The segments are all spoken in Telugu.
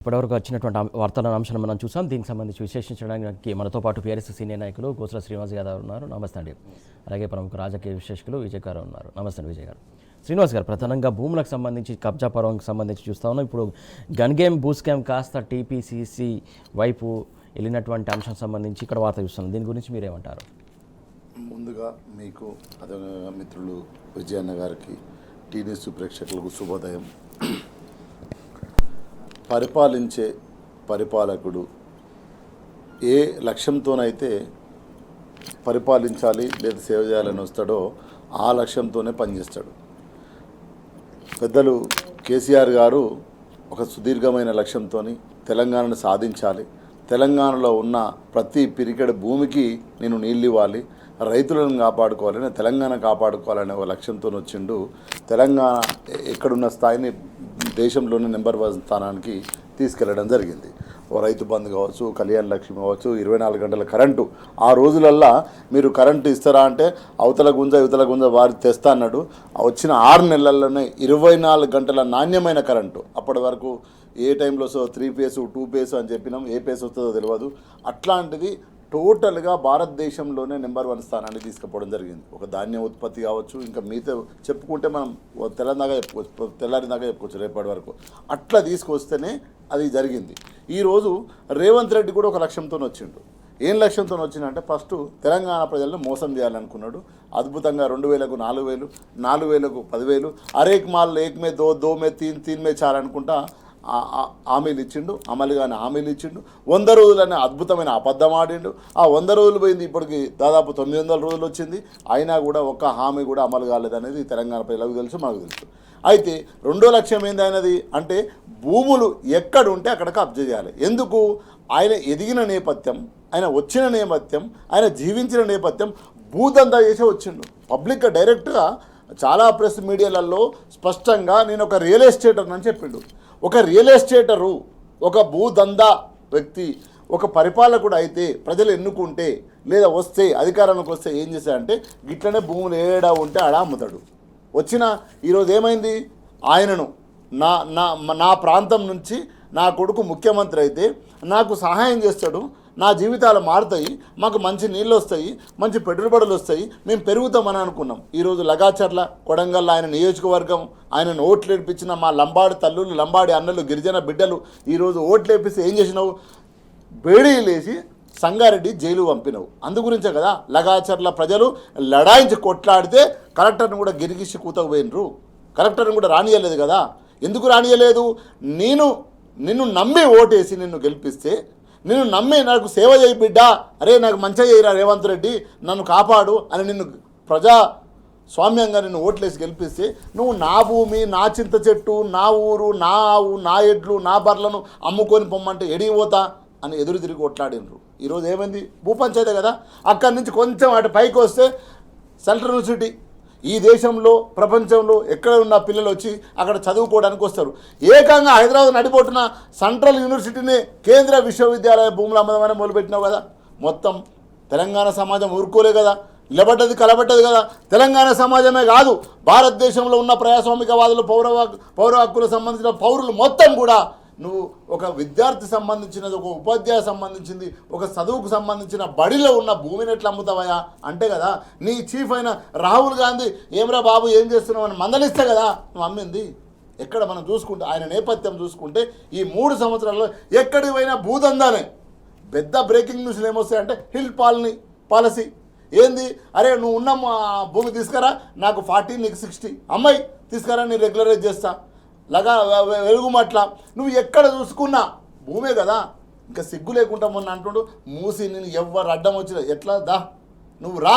ఇప్పటివరకు వచ్చినటువంటి వార్తల అంశాలను మనం చూసాం. దీనికి సంబంధించి విశ్లేషించడానికి మనతో పాటు టీఆర్ఎస్ సీనియర్ నాయకులు గోసల శ్రీనివాస్ యాదవ్ ఉన్నారు. నమస్తే అండి. అలాగే ప్రముఖ రాజకీయ విశ్లేషకులు విజయ్ గారు ఉన్నారు. నమస్తే విజయ్ గారు. శ్రీనివాస్ గారు, ప్రధానంగా భూములకు సంబంధించి కబ్జా పర్వంకి సంబంధించి చూస్తా ఉన్నాం. ఇప్పుడు గన్ గేమ్ బూ స్కామ్ కాస్త టీపీసీసీ వైపు వెళ్ళినటువంటి అంశం సంబంధించి ఇక్కడ వార్త చూస్తున్నాం. దీని గురించి మీరేమంటారు? ముందుగా మీకు అదే మిత్రులు విజయన్న గారికి, టీ న్యూస్ ప్రేక్షకులకు శుభోదయం. పరిపాలించే పరిపాలకుడు ఏ లక్ష్యంతోనైతే పరిపాలించాలి లేదా సేవ చేయాలని వస్తాడో ఆ లక్ష్యంతోనే పనిచేస్తాడు. పెద్దలు కేసీఆర్ గారు ఒక సుదీర్ఘమైన లక్ష్యంతో తెలంగాణను సాధించాలి, తెలంగాణలో ఉన్న ప్రతి పిరికెడ భూమికి నేను నీళ్ళు ఇవ్వాలి, రైతులను కాపాడుకోవాలని, తెలంగాణ కాపాడుకోవాలనే ఒక లక్ష్యంతో వచ్చిండు. తెలంగాణ ఎక్కడున్న స్థాయిని దేశంలోని నెంబర్ 1 స్థానానికి తీసుకెళ్లడం జరిగింది. ఓ రైతు బంధు కావచ్చు, కళ్యాణ లక్ష్మి కావచ్చు, 24 గంటల కరెంటు. ఆ రోజులల్లా మీరు కరెంటు ఇస్తారా అంటే అవతల గుంజ వారి తెస్తా అన్నాడు. వచ్చిన 6 నెలల్లోనే 24 గంటల నాణ్యమైన కరెంటు. అప్పటి వరకు ఏ టైంలో 3 ఫేస్ 2 ఫేస్ అని చెప్పినాం, ఏ ఫేస్ వస్తుందో తెలియదు. అట్లాంటిది టోటల్గా భారతదేశంలోనే నెంబర్ 1 స్థానాన్ని తీసుకుపోవడం జరిగింది. ఒక ధాన్యం ఉత్పత్తి కావచ్చు, ఇంకా మిగతా చెప్పుకుంటే మనం తెల్లారిదాకా చెప్పుకోవచ్చు రేపటి వరకు. అట్లా తీసుకొస్తేనే అది జరిగింది. ఈరోజు రేవంత్ రెడ్డి కూడా ఒక లక్ష్యంతో వచ్చిండు. ఏం లక్ష్యంతో వచ్చిందంటే ఫస్ట్ తెలంగాణ ప్రజలను మోసం చేయాలనుకున్నాడు. అద్భుతంగా 2000కు 4000, 4000కు 10,000, అరేక్ మాల్ ఏక్ మే దో మే తీన్ మే చార్ అనుకుంటా హామీలు ఇచ్చిండు. అమలుగానే హామీలు ఇచ్చిండు. 100 రోజులనే అద్భుతమైన అబద్ధం ఆడిండు. ఆ 100 రోజులు పోయింది, ఇప్పటికి దాదాపు 900 రోజులు వచ్చింది. అయినా కూడా ఒక్క హామీ కూడా అమలు కాలేదనేది తెలంగాణ ప్రజలకు తెలుసు, మనకు తెలుసు. అయితే రెండో లక్ష్యం ఏంది ఆయనది అంటే భూములు ఎక్కడుంటే అక్కడ కబ్జా చేయాలి. ఎందుకు? ఆయన ఎదిగిన నేపథ్యం, ఆయన వచ్చిన నేపథ్యం, ఆయన జీవించిన నేపథ్యం భూదందా చేసే వచ్చిండు. పబ్లిక్గా డైరెక్ట్గా చాలా ప్రెస్ మీడియాలలో స్పష్టంగా నేను ఒక రియల్ ఎస్టేటర్ అని చెప్పిండు. ఒక రియల్ ఎస్టేటరు, ఒక భూదందా వ్యక్తి, ఒక పరిపాలకుడు అయితే ప్రజలు ఎన్నుకుంటే లేదా వస్తే అధికారానికి వస్తే ఏం చేశాడంటే గిట్లనే భూములు ఏడా ఉంటే ఆడ అమ్ముతాడు. వచ్చిన ఈరోజు ఏమైంది? ఆయనను నా ప్రాంతం నుంచి నా కొడుకు ముఖ్యమంత్రి అయితే నాకు సహాయం చేస్తాడు, నా జీవితాలు మారుతాయి, మాకు మంచి నీళ్ళు వస్తాయి, మంచి పెట్టుబడులు వస్తాయి, మేము పెరుగుతామని అనుకున్నాం. ఈరోజు లగాచర్ల, కొడంగల్ ఆయన నియోజకవర్గం, ఆయనను ఓట్లు ఏడిపించిన మా లంబాడి తల్లులు, లంబాడి అన్నలు, గిరిజన బిడ్డలు ఈరోజు ఓట్లు వేపిస్తే ఏం చేసినావు? బేడీలేసి సంగారెడ్డి జైలు పంపినవు. అందుగురించే కదా లగాచర్ల ప్రజలు లడాయించి కొట్లాడితే కలెక్టర్ని కూడా గిరిగిసి కూతకు పోయినరు. కలెక్టర్ని కూడా రానియలేదు కదా. ఎందుకు రానియలేదు? నిన్ను నమ్మి ఓటేసి నిన్ను గెలిపిస్తే, నిన్ను నమ్మి నాకు సేవ చేయి బిడ్డా, అరే నాకు మంచిగా చేయరా రేవంత్ రెడ్డి, నన్ను కాపాడు అని నిన్ను ప్రజాస్వామ్యంగా నిన్ను ఓట్లేసి గెలిపిస్తే నువ్వు నా భూమి, నా చింత చెట్టు, నా ఊరు, నా ఆవు, నా ఎడ్లు, నా బర్లను అమ్ముకొని పొమ్మంటే ఎడిగిపోతా అని ఎదురు తిరిగి కొట్లాడినరు. ఈరోజు ఏమైంది? భూపంచాయతే కదా. అక్కడి నుంచి కొంచెం అటు పైకి వస్తే సెంట్రల్ యూనివర్సిటీ. ఈ దేశంలో ప్రపంచంలో ఎక్కడ ఉన్న పిల్లలు వచ్చి అక్కడ చదువుకోవడానికి వస్తారు. ఏకంగా హైదరాబాద్ నడిపోతున్న సెంట్రల్ యూనివర్సిటీని కేంద్ర విశ్వవిద్యాలయ భూములు అమ్మదమని మొదలుపెట్టినావు కదా. మొత్తం తెలంగాణ సమాజం ఊరుకోలే కదా, నిలబడ్డది కలబడ్డది కదా. తెలంగాణ సమాజమే కాదు, భారతదేశంలో ఉన్న ప్రజాస్వామికవాదులు, పౌర హక్కులకు సంబంధించిన పౌరులు మొత్తం కూడా నువ్వు ఒక విద్యార్థి సంబంధించినది, ఒక ఉపాధ్యాయ సంబంధించింది, ఒక చదువుకు సంబంధించిన బడిలో ఉన్న భూమిని ఎట్లా అమ్ముతావయా అంటే కదా. నీ చీఫ్ అయిన రాహుల్ గాంధీ ఏమ్రా బాబు ఏం చేస్తున్నావు అని మందలిస్తే కదా నువ్వు అమ్మింది. ఎక్కడ మనం చూసుకుంటే ఆయన నేపథ్యం చూసుకుంటే ఈ 3 సంవత్సరాల్లో ఎక్కడికి పోయినా భూదందానే. పెద్ద బ్రేకింగ్ న్యూస్లు ఏమొస్తాయంటే హిల్ పాలసీ ఏంది? అరే నువ్వు ఉన్న భూమి తీసుకురా, నాకు 40 నీకు 60, అమ్మాయి తీసుకురా, నేను రెగ్యులరైజ్ చేస్తా, వెలుగుమట్ల. నువ్వు ఎక్కడ చూసుకున్నా భూమే కదా. ఇంకా సిగ్గు లేకుండా మొన్న అంటుండు మూసి నేను ఎవరు అడ్డం వచ్చినా ఎట్లా నువ్వు రా.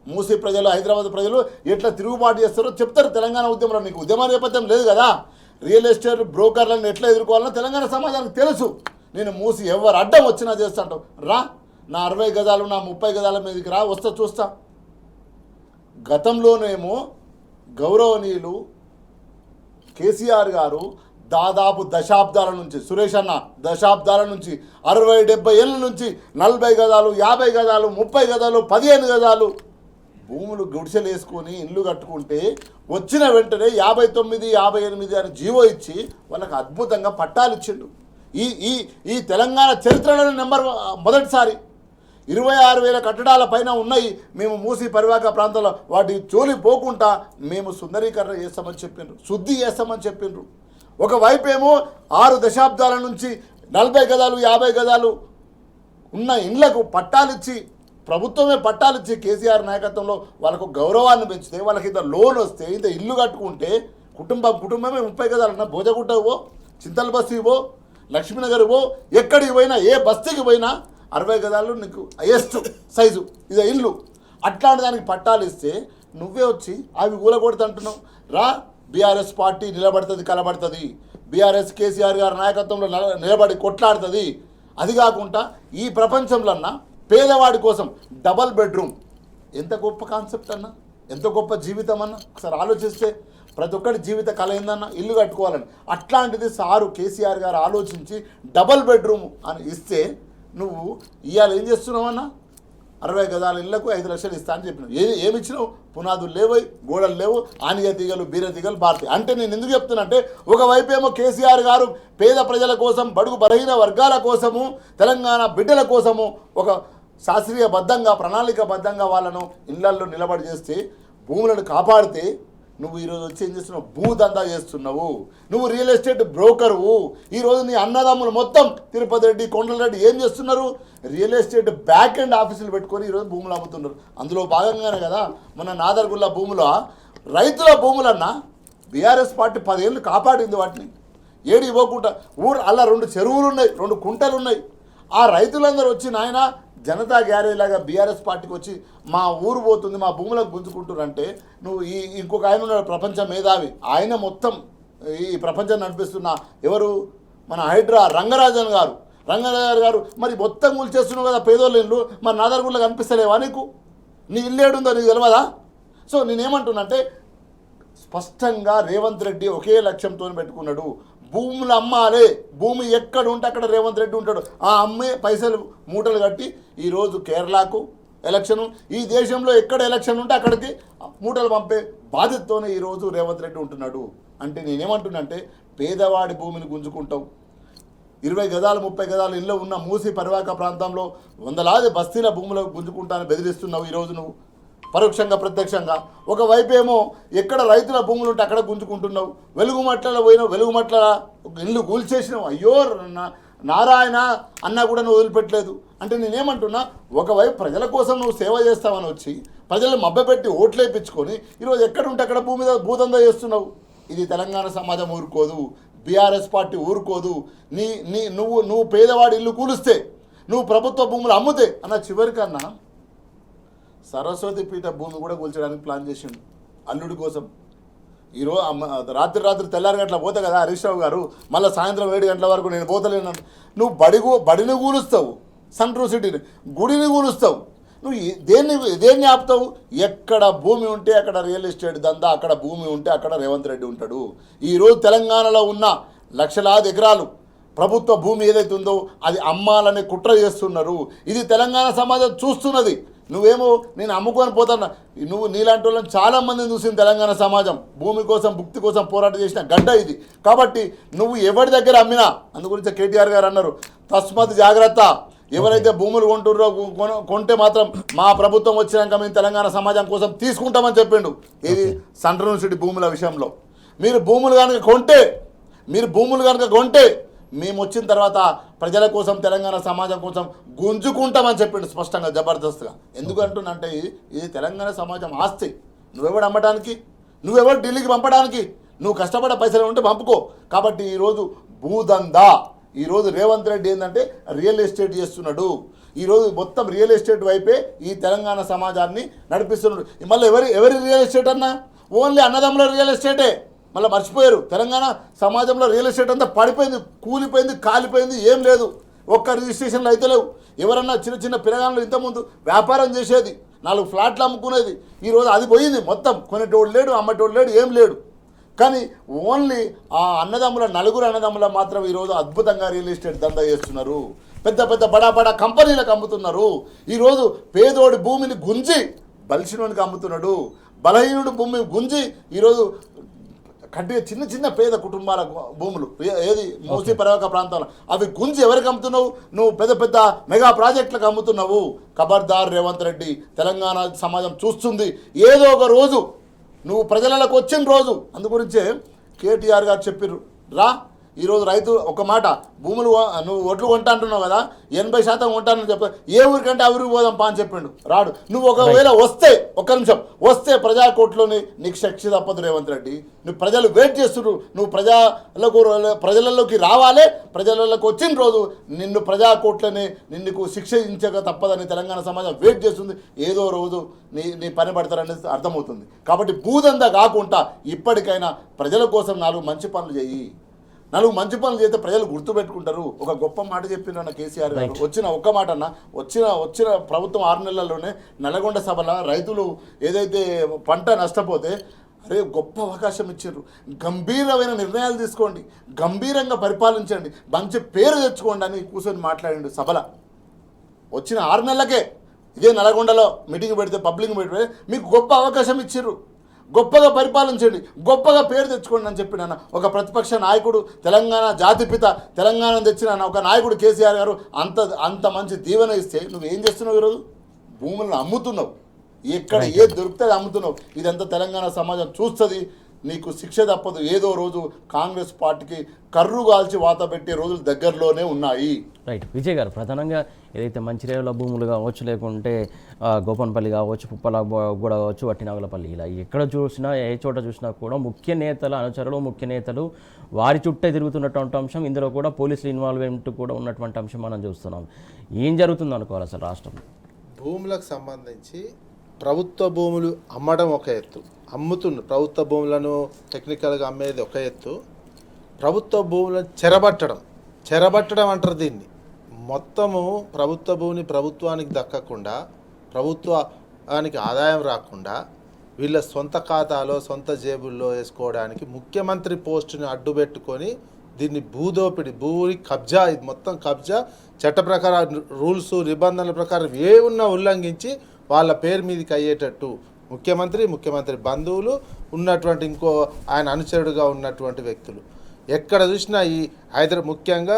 మూసి ప్రజలు, హైదరాబాద్ ప్రజలు ఎట్లా తిరుగుబాటు చేస్తారో చెప్తారు తెలంగాణ ఉద్యమంలో. నీకు ఉద్యమ నేపథ్యం లేదు కదా. రియల్ ఎస్టేట్ బ్రోకర్లను ఎట్లా ఎదుర్కోవాలో తెలంగాణ సమాజానికి తెలుసు. నేను మూసి ఎవరు అడ్డం వచ్చినా చేస్తాంటావు. రా, నా 60 గజాలు, నా 30 గజాల మీదకి రా, వస్తా చూస్తా. గతంలోనేమో గౌరవనీయులు కేసీఆర్ గారు దాదాపు దశాబ్దాల నుంచి, సురేష్ అన్న దశాబ్దాల నుంచి, 60-70 ఏళ్ళ నుంచి 40 గజాలు, 50 గజాలు, 30 గజాలు, 15 గజాలు భూములు గుడిసెలు వేసుకొని ఇల్లు కట్టుకుంటే వచ్చిన వెంటనే 59, 58 అని జీవో ఇచ్చి వాళ్ళకి అద్భుతంగా పట్టాలు ఇచ్చిండు. ఈ ఈ ఈ తెలంగాణ చరిత్రలోనే మొదటిసారి 26,000 కట్టడాల పైన ఉన్నాయి. మేము మూసి పరివాహక ప్రాంతంలో వాటి జోలి పోకుండా మేము సుందరీకరణ చేస్తామని చెప్పిండ్రు, శుద్ధి చేస్తామని చెప్పిండ్రు. ఒకవైపు ఏమో 6 దశాబ్దాల నుంచి 40 గజాలు 50 గజాలు ఉన్న ఇండ్లకు పట్టాలిచ్చి, ప్రభుత్వమే పట్టాలిచ్చి కేసీఆర్ నాయకత్వంలో వాళ్ళకు గౌరవాన్ని పెంచితే, వాళ్ళకి ఇంత లోన్ వస్తే, ఇంత ఇల్లు కట్టుకుంటే కుటుంబమే 30 గజాలన్నా భోజగుట్ట ఇవ్వో, చింతల బస్తీ ఇవ్వో, లక్ష్మీనగర్ ఇవ్వో, ఎక్కడికి పోయినా ఏ బస్తీకి పోయినా 60 గజాలు నీకు హైయెస్ట్ సైజు ఇదే ఇల్లు. అట్లాంటి దానికి పట్టాలు ఇస్తే నువ్వే వచ్చి అవి కూలగొడుతుంటున్నావు. రా, బీఆర్ఎస్ పార్టీ నిలబడుతుంది, కలబడుతుంది, బీఆర్ఎస్ కేసీఆర్ గారి నాయకత్వంలో నిలబడి కొట్లాడుతుంది. అది కాకుండా ఈ ప్రపంచంలోన్నా పేదవాడి కోసం డబల్ బెడ్రూమ్ ఎంత గొప్ప కాన్సెప్ట్ అన్న, ఎంత గొప్ప జీవితం అన్న. ఒకసారి ఆలోచిస్తే ప్రతి ఒక్కరి జీవిత కళ ఏందన్న ఇల్లు కట్టుకోవాలని. అట్లాంటిది సారు కేసీఆర్ గారు ఆలోచించి డబల్ బెడ్రూమ్ అని ఇస్తే నువ్వు ఇవాళ ఏం చేస్తున్నావన్నా? 60 గజాల ఇళ్లకు 5 లక్షలు ఇస్తా అని చెప్పినావు. ఏమి ఇచ్చినావు? పునాదులు లేవు, గోడలు లేవు, ఆనిగ తీగలు బీర తీగలు భారతి. అంటే నేను ఎందుకు చెప్తున్నా అంటే, ఒకవైపు ఏమో కేసీఆర్ గారు పేద ప్రజల కోసం, బడుగు బలహీన వర్గాల కోసము, తెలంగాణ బిడ్డల కోసము ఒక శాస్త్రీయబద్ధంగా ప్రణాళికబద్ధంగా వాళ్ళను ఇళ్లల్లో నిలబడి చేస్తే, భూములను కాపాడితే, నువ్వు ఈరోజు వచ్చి ఏం చేస్తున్నావు? భూదందా చేస్తున్నావు. నువ్వు రియల్ ఎస్టేట్ బ్రోకరువు. ఈరోజు నీ అన్నదమ్ములు మొత్తం తిరుపతి రెడ్డి, కొండలరెడ్డి ఏం చేస్తున్నారు? రియల్ ఎస్టేట్ బ్యాక్ ఎండ్ ఆఫీసులు పెట్టుకొని ఈరోజు భూములు అమ్ముతున్నారు. అందులో భాగంగానే కదా మన నాదర్గుల్లా భూముల రైతుల భూములన్నా బీఆర్ఎస్ పార్టీ 10 ఏళ్ళు కాపాడింది. వాటిని ఏడి ఇవ్వకుండా అలా 2 చెరువులు ఉన్నాయి, 2 కుంటలు ఉన్నాయి. ఆ రైతులందరూ వచ్చి నాయన జనతా గ్యారేజ్ లాగా బీఆర్ఎస్ పార్టీకి వచ్చి మా ఊరు పోతుంది, మా భూములకు గుంజుకుంటున్నారంటే, నువ్వు ఇంకొక ఆయన ఉన్నాడు ప్రపంచ మేధావి, ఆయన మొత్తం ఈ ప్రపంచం నడిపిస్తున్న ఎవరు? మన హైడ్రా రంగరాజన్ గారు మరి మొత్తం కూల్చేస్తున్నావు కదా పేదోళ్ళ ఇల్లు. మరి నాదర్గుల్లో కనిపిస్తలేవా నీకు? నీ ఇల్లు ఏడుందో నీకు తెలియదా? సో నేనేమంటున్నా అంటే, స్పష్టంగా రేవంత్ రెడ్డి ఒకే లక్ష్యంతో పెట్టుకున్నాడు, భూములు అమ్మాలి. భూమి ఎక్కడ ఉంటే అక్కడ రేవంత్ రెడ్డి ఉంటాడు. ఆ అమ్మే పైసలు మూటలు కట్టి ఈరోజు కేరళకు ఎలక్షను, ఈ దేశంలో ఎక్కడ ఎలక్షన్ ఉంటే అక్కడికి మూటలు పంపే బాధ్యతతోనే ఈరోజు రేవంత్ రెడ్డి ఉంటున్నాడు. అంటే నేనేమంటున్నా అంటే, పేదవాడి భూమిని గుంజుకుంటావు. 20 గజాలు 30 గజాలు ఇల్లు ఉన్న మూసి పరివాహక ప్రాంతంలో వందలాది బస్తీల భూములకు గుంజుకుంటానని బెదిరిస్తున్నావు ఈరోజు నువ్వు, పరోక్షంగా ప్రత్యక్షంగా. ఒకవైపు ఏమో ఎక్కడ రైతుల భూములు ఉంటే అక్కడ గుంజుకుంటున్నావు. వెలుగుమట్లలో పోయినావు, వెలుగుమట్ల ఇల్లు కూల్చేసినావు. అయ్యో నారాయణ అన్నా కూడా నువ్వు వదిలిపెట్టలేదు. అంటే నేనేమంటున్నా, ఒకవైపు ప్రజల కోసం నువ్వు సేవ చేస్తావని వచ్చి ప్రజలను మభ్యపెట్టి ఓట్లు వేయించుకొని ఈరోజు ఎక్కడ ఉంటే అక్కడ భూమి మీద భూదందా చేస్తున్నావు. ఇది తెలంగాణ సమాజం ఊరుకోదు, బీఆర్ఎస్ పార్టీ ఊరుకోదు. నువ్వు పేదవాడి ఇల్లు కూలిస్తే, నువ్వు ప్రభుత్వ భూములు అమ్ముతే అన్న చివరికన్నా సరస్వతి పీఠ భూమి కూడా కూల్చడానికి ప్లాన్ చేసిండు అల్లుడి కోసం. ఈరోజు రాత్రి తెల్లారి గంటల పోతే కదా హరీష్ రావు గారు, మళ్ళీ సాయంత్రం 7 గంటల వరకు నేను పోతలేను. నువ్వు బడిని కూలుస్తావు, సెంట్రల్ సిటీని, గుడిని కూలుస్తావు. నువ్వు దేన్ని ఆపుతావు? ఎక్కడ భూమి ఉంటే అక్కడ రియల్ ఎస్టేట్ దందా, అక్కడ భూమి ఉంటే అక్కడ రేవంత్ రెడ్డి ఉంటాడు. ఈరోజు తెలంగాణలో ఉన్న లక్షలాది ఎకరాలు ప్రభుత్వ భూమి ఏదైతే ఉందో అది అమ్మాలని కుట్ర చేస్తున్నారు. ఇది తెలంగాణ సమాజం చూస్తున్నది. నువ్వేమో నేను అమ్ముకొని పోతాను, నువ్వు నీలాంటి వాళ్ళని చాలామందిని చూసింది తెలంగాణ సమాజం. భూమి కోసం భుక్తి కోసం పోరాటం చేసిన గడ్డ ఇది. కాబట్టి నువ్వు ఎవరి దగ్గర అమ్మినా, అందు గురించి కేటీఆర్ గారు అన్నారు, తస్మత్ జాగ్రత్త. ఎవరైతే భూములు కొంటుర్రో కొంటే మాత్రం మా ప్రభుత్వం వచ్చినాక మేము తెలంగాణ సమాజం కోసం తీసుకుంటామని చెప్పిండు. ఇది సెంట్రల్ యూనివర్సిటీ భూముల విషయంలో మీరు భూములు కనుక కొంటే మేము వచ్చిన తర్వాత ప్రజల కోసం తెలంగాణ సమాజం కోసం గుంజుకుంటామని చెప్పిండు స్పష్టంగా, జబర్దస్త్గా. ఎందుకంటున్నంటే ఇది తెలంగాణ సమాజం ఆస్తి. నువ్వెవడు అమ్మడానికి, నువ్వెవడు ఢిల్లీకి పంపడానికి? నువ్వు కష్టపడే పైసలు ఉంటే పంపుకో. కాబట్టి ఈరోజు భూదందా, ఈరోజు రేవంత్ రెడ్డి ఏంటంటే రియల్ ఎస్టేట్ చేస్తున్నాడు. ఈరోజు మొత్తం రియల్ ఎస్టేట్ వైపే ఈ తెలంగాణ సమాజాన్ని నడిపిస్తున్నాడు. మళ్ళీ ఎవరి రియల్ ఎస్టేట్ అన్నా? ఓన్లీ అన్నదమ్ముల రియల్ ఎస్టేటే. మళ్ళీ మర్చిపోయారు, తెలంగాణ సమాజంలో రియల్ ఎస్టేట్ అంతా పడిపోయింది, కూలిపోయింది, కాలిపోయింది, ఏం లేదు. ఒక్క రిజిస్ట్రేషన్లు అయితే లేవు. ఎవరన్నా చిన్న పిల్లగాళ్ళు ఇంతకుముందు వ్యాపారం చేసేది, 4 ఫ్లాట్లు అమ్ముకునేది, ఈరోజు అది పోయింది మొత్తం. కొనేటోడు లేడు, అమ్మటోడు లేడు, ఏం లేడు. కానీ ఓన్లీ ఆ నలుగురు అన్నదమ్ముల మాత్రం ఈరోజు అద్భుతంగా రియల్ ఎస్టేట్ దందా చేస్తున్నారు. పెద్ద బడా కంపెనీలకు అమ్ముతున్నారు. ఈరోజు పేదోడి భూమిని గుంజి బలిసినోనికి అమ్ముతున్నాడు. బలహీనుడు భూమిని గుంజి ఈరోజు కట్టిన చిన్న చిన్న పేద కుటుంబాల భూములు ఏది మూసీ పర్యావరణ ప్రాంతాలు అవి గుంజి ఎవరికి అమ్ముతున్నావు? నువ్వు పెద్ద పెద్ద మెగా ప్రాజెక్టులకు అమ్ముతున్నావు. ఖబర్దార్ రేవంత్ రెడ్డి, తెలంగాణ సమాజం చూస్తుంది. ఏదో ఒక రోజు నువ్వు ప్రజలకు వచ్చిన రోజు, అందు గురించే కేటీఆర్ గారు చెప్పారు, రా ఈరోజు రైతు ఒక మాట, భూములు నువ్వు ఒడ్లు కొంటా అంటున్నావు కదా, 80% కొంటానని చెప్ప, ఏ ఊరికంటే ఆ ఊరికి పోదాం పా అని చెప్పిండు. రాడు. నువ్వు ఒకవేళ వస్తే, ఒక్క నిమిషం వస్తే ప్రజాకోట్లోని నీకు శక్తి తప్పదు రేవంత్ రెడ్డి. నువ్వు ప్రజలు వెయిట్ చేస్తున్నారు. నువ్వు ప్రజలలోకి రావాలి. ప్రజలలోకి వచ్చిన రోజు నిన్ను ప్రజాకోట్లని నిన్నుకు శిక్షించక తప్పదని తెలంగాణ సమాజం వెయిట్ చేస్తుంది. ఏదో రోజు నీ పని పడతారనేది అర్థమవుతుంది. కాబట్టి భూదందా కాకుండా ఇప్పటికైనా ప్రజల కోసం 4 మంచి పనులు చేయి. 4 మంచి పనులు చేస్తే ప్రజలు గుర్తుపెట్టుకుంటారు. ఒక గొప్ప మాట చెప్పిన కేసీఆర్ గారు, వచ్చిన ఒక్క మాట అన్న, వచ్చిన ప్రభుత్వం 6 నెలల్లోనే నల్గొండ సభల రైతులు ఏదైతే పంట నష్టపోతే, అరే గొప్ప అవకాశం ఇచ్చారు, గంభీరమైన నిర్ణయాలు తీసుకోండి, గంభీరంగా పరిపాలించండి, మంచి పేరు తెచ్చుకోండి అని కూర్చొని మాట్లాడండి సభల. వచ్చిన 6 నెలలకే ఇదే నల్గొండలో మీటింగ్ పెడితే, పబ్లిక్ పెడితే మీకు గొప్ప అవకాశం ఇచ్చారు. గొప్పగా పరిపాలించండి, గొప్పగా పేరు తెచ్చుకోండి అని చెప్పిన ఒక ప్రతిపక్ష నాయకుడు, తెలంగాణ జాతిపిత, తెలంగాణ తెచ్చిన ఒక నాయకుడు కేసీఆర్ గారు అంత మంచి దీవెన ఇస్తే నువ్వేం చేస్తున్నావు? ఈరోజు భూములను అమ్ముతున్నావు. ఎక్కడ ఏది దొరికితే అమ్ముతున్నావు. ఇదంతా తెలంగాణ సమాజం చూస్తుంది. నీకు శిక్ష తప్పదు. ఏదో రోజు కాంగ్రెస్ పార్టీకి కర్రు కాల్చి వాత పెట్టే రోజులు దగ్గరలోనే ఉన్నాయి. రైట్. విజయ్ గారు, ప్రధానంగా ఏదైతే మంచిర్యాల భూములు కావచ్చు, లేకుంటే గోపన్పల్లి కావచ్చు, పుప్పల కూడా కావచ్చు, వట్టినాగులపల్లి, ఇలా ఎక్కడ చూసినా ఏ చోట చూసినా కూడా ముఖ్య నేతల అనుచరులు, ముఖ్య నేతలు వారి చుట్టే తిరుగుతున్నటువంటి అంశం, ఇందులో కూడా పోలీసులు ఇన్వాల్వ్మెంట్ కూడా ఉన్నటువంటి అంశం మనం చూస్తున్నాం. ఏం జరుగుతుంది అనుకోవాలి అసలు రాష్ట్రంలో? భూములకు సంబంధించి ప్రభుత్వ భూములు అమ్మడం ఒక ఎత్తు, ప్రభుత్వ భూములను టెక్నికల్గా అమ్మేది ఒక ఎత్తు, ప్రభుత్వ భూములను చెరబట్టడం అంటారు దీన్ని. మొత్తము ప్రభుత్వ భూమిని ప్రభుత్వానికి దక్కకుండా, ప్రభుత్వానికి ఆదాయం రాకుండా వీళ్ళ సొంత ఖాతాలో, సొంత జేబుల్లో వేసుకోవడానికి ముఖ్యమంత్రి పోస్టుని అడ్డుపెట్టుకొని దీన్ని భూదోపిడి, భూమి కబ్జా, ఇది మొత్తం కబ్జా, చట్ట ప్రకారం రూల్స్ నిబంధనల ప్రకారం ఏ ఉన్నా ఉల్లంఘించి వాళ్ళ పేరు మీదకి అయ్యేటట్టు ముఖ్యమంత్రి బంధువులు ఉన్నటువంటి ఇంకో ఆయన అనుచరుడుగా ఉన్నటువంటి వ్యక్తులు ఎక్కడ చూసినా ఈ ముఖ్యంగా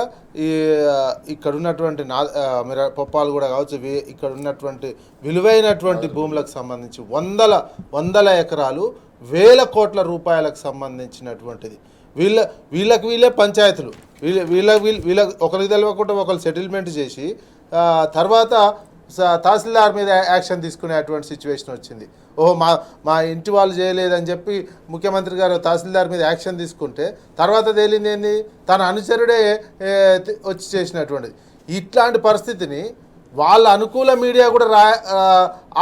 ఇక్కడ ఉన్నటువంటి పొప్పాలు కూడా కావచ్చు, ఇక్కడ ఉన్నటువంటి విలువైనటువంటి భూములకు సంబంధించి వందల ఎకరాలు, వేల కోట్ల రూపాయలకు సంబంధించినటువంటిది. వీళ్ళే పంచాయతీలు, వీళ్ళ ఒకరికి తెలియకుండా ఒకరు సెటిల్మెంట్ చేసి తర్వాత తహసీల్దార్ మీద యాక్షన్ తీసుకునేటువంటి సిచ్యువేషన్ వచ్చింది. ఓహో మా ఇంటి వాళ్ళు చేయలేదని చెప్పి ముఖ్యమంత్రి గారు తహసీల్దార్ మీద యాక్షన్ తీసుకుంటే తర్వాత తేలింది ఏంది, తన అనుచరుడే వచ్చి చేసినటువంటిది. ఇట్లాంటి పరిస్థితిని వాళ్ళ అనుకూల మీడియా కూడా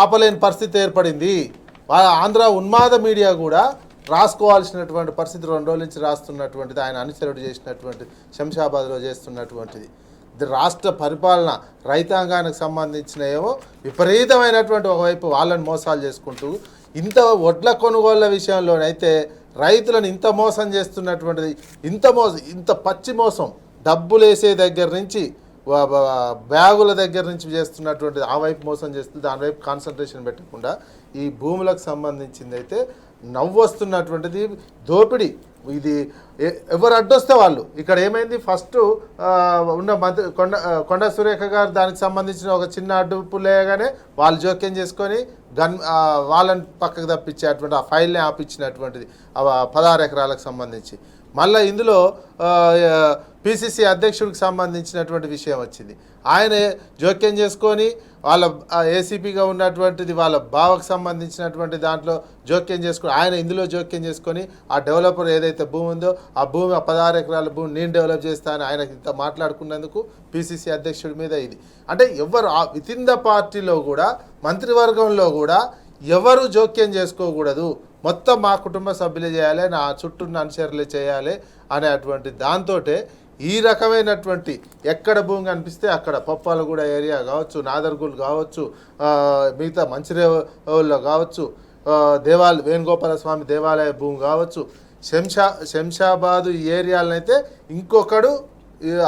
ఆపలేని పరిస్థితి ఏర్పడింది. ఆంధ్ర ఉన్మాద మీడియా కూడా రాసుకోవాల్సినటువంటి పరిస్థితి 2 రోజుల నుంచి రాస్తున్నటువంటిది, ఆయన అనుచరుడు చేసినటువంటి శంషాబాద్లో చేస్తున్నటువంటిది. రాష్ట్ర పరిపాలన రైతాంగానికి సంబంధించిన ఏమో విపరీతమైనటువంటి ఒకవైపు వాళ్ళని మోసాలు చేసుకుంటూ, ఇంత వడ్ల కొనుగోళ్ల విషయంలోనైతే రైతులను ఇంత మోసం చేస్తున్నటువంటిది, ఇంత పచ్చి మోసం, డబ్బులు వేసే దగ్గర నుంచి బ్యాగుల దగ్గర నుంచి చేస్తున్నటువంటిది, ఆ వైపు మోసం చేస్తుంది. దాని వైపు కాన్సన్ట్రేషన్ పెట్టకుండా ఈ భూములకు సంబంధించింది అయితే నవ్వు వస్తున్నటువంటిది దోపిడీ. ఇది ఎవరు అడ్డొస్తే వాళ్ళు. ఇక్కడ ఏమైంది, ఫస్ట్ ఉన్న మంత్రి కొండ సురేఖ గారు దానికి సంబంధించిన ఒక చిన్న అడ్డు పుల్లేయగానే వాళ్ళు జోక్యం చేసుకొని వాళ్ళని పక్కకు తప్పించేటువంటి ఆ ఫైల్ని ఆపించినటువంటిది 16 ఎకరాలకు సంబంధించి. మళ్ళీ ఇందులో పిసిసి అధ్యక్షుడికి సంబంధించినటువంటి విషయం వచ్చింది. ఆయన జోక్యం చేసుకొని వాళ్ళ ఏసీపీగా ఉన్నటువంటిది వాళ్ళ బావకు సంబంధించినటువంటి దాంట్లో జోక్యం చేసుకొని, ఆయన ఇందులో జోక్యం చేసుకొని ఆ డెవలపర్ ఏదైతే భూమి ఉందో ఆ భూమి 16 ఎకరాల భూమి నేను డెవలప్ చేస్తానని ఆయన ఇంత మాట్లాడుకున్నందుకు పిసిసి అధ్యక్షుడి మీద ఇది. అంటే ఎవరు వితిన్ ద పార్టీలో కూడా, మంత్రివర్గంలో కూడా ఎవరు జోక్యం చేసుకోకూడదు, మొత్తం మా కుటుంబ సభ్యులే చేయాలి, నా చుట్టూ అనుచరులే చేయాలి అనేటువంటి దాంతో ఈ రకమైనటువంటి ఎక్కడ భూమి కనిపిస్తే అక్కడ పప్పాలగూడ ఏరియా కావచ్చు, నాదర్గుల్ కావచ్చు, మిగతా మంచిర్యాలలో కావచ్చు, వేణుగోపాల స్వామి దేవాలయ భూమి కావచ్చు, శంషాబాదు ఈ ఏరియాలనైతే ఇంకొకడు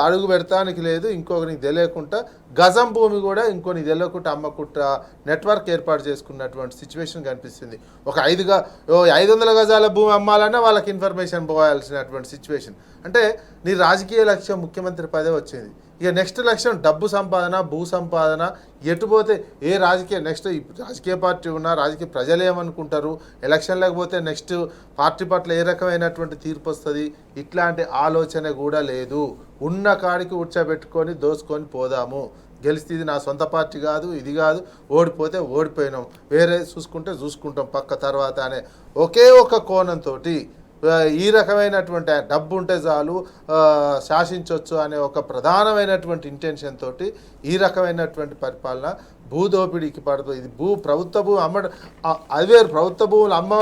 అడుగు పెడతానికి లేదు, ఇంకొకరికి తెలియకుండా గజం భూమి కూడా ఇంకొకరికి తెలియకుండా అమ్మకుండా నెట్వర్క్ ఏర్పాటు చేసుకున్నటువంటి సిచ్యువేషన్ కనిపిస్తుంది. ఒక 500 గజాల భూమి అమ్మాలన్నా వాళ్ళకి ఇన్ఫర్మేషన్ పోవాల్సినటువంటి సిచ్యువేషన్. అంటే నీ రాజకీయ లక్ష్యం ముఖ్యమంత్రి పదే వచ్చింది, ఇక నెక్స్ట్ లక్ష్యం డబ్బు సంపాదన, భూ సంపాదన. ఎటుపోతే ఏ రాజకీయ నెక్స్ట్ రాజకీయ పార్టీ ఉన్నా రాజకీయ ప్రజలు ఏమనుకుంటారు, ఎలక్షన్ లేకపోతే నెక్స్ట్ పార్టీ పట్ల ఏ రకమైనటువంటి తీర్పు వస్తుంది, ఇట్లాంటి ఆలోచన కూడా లేదు. ఉన్న కాడికి ఉడ్చబెట్టుకొని దోసుకొని పోదాము, గెలిస్తే ఇది నా సొంత పార్టీ కాదు, ఇది కాదు, ఓడిపోతే ఓడిపోయినాం, వేరే చూసుకుంటాం పక్క తర్వాత అనే ఒకే ఒక కోణంతో ఈ రకమైనటువంటి డబ్బు ఉంటే చాలు శాసించవచ్చు అనే ఒక ప్రధానమైనటువంటి ఇంటెన్షన్ తోటి ఈ రకమైనటువంటి పరిపాలన భూదోపిడీకి పడుతుంది. ఇది ప్రభుత్వ భూమి అమ్మడం అది వేరు, ప్రభుత్వ భూములు అమ్మ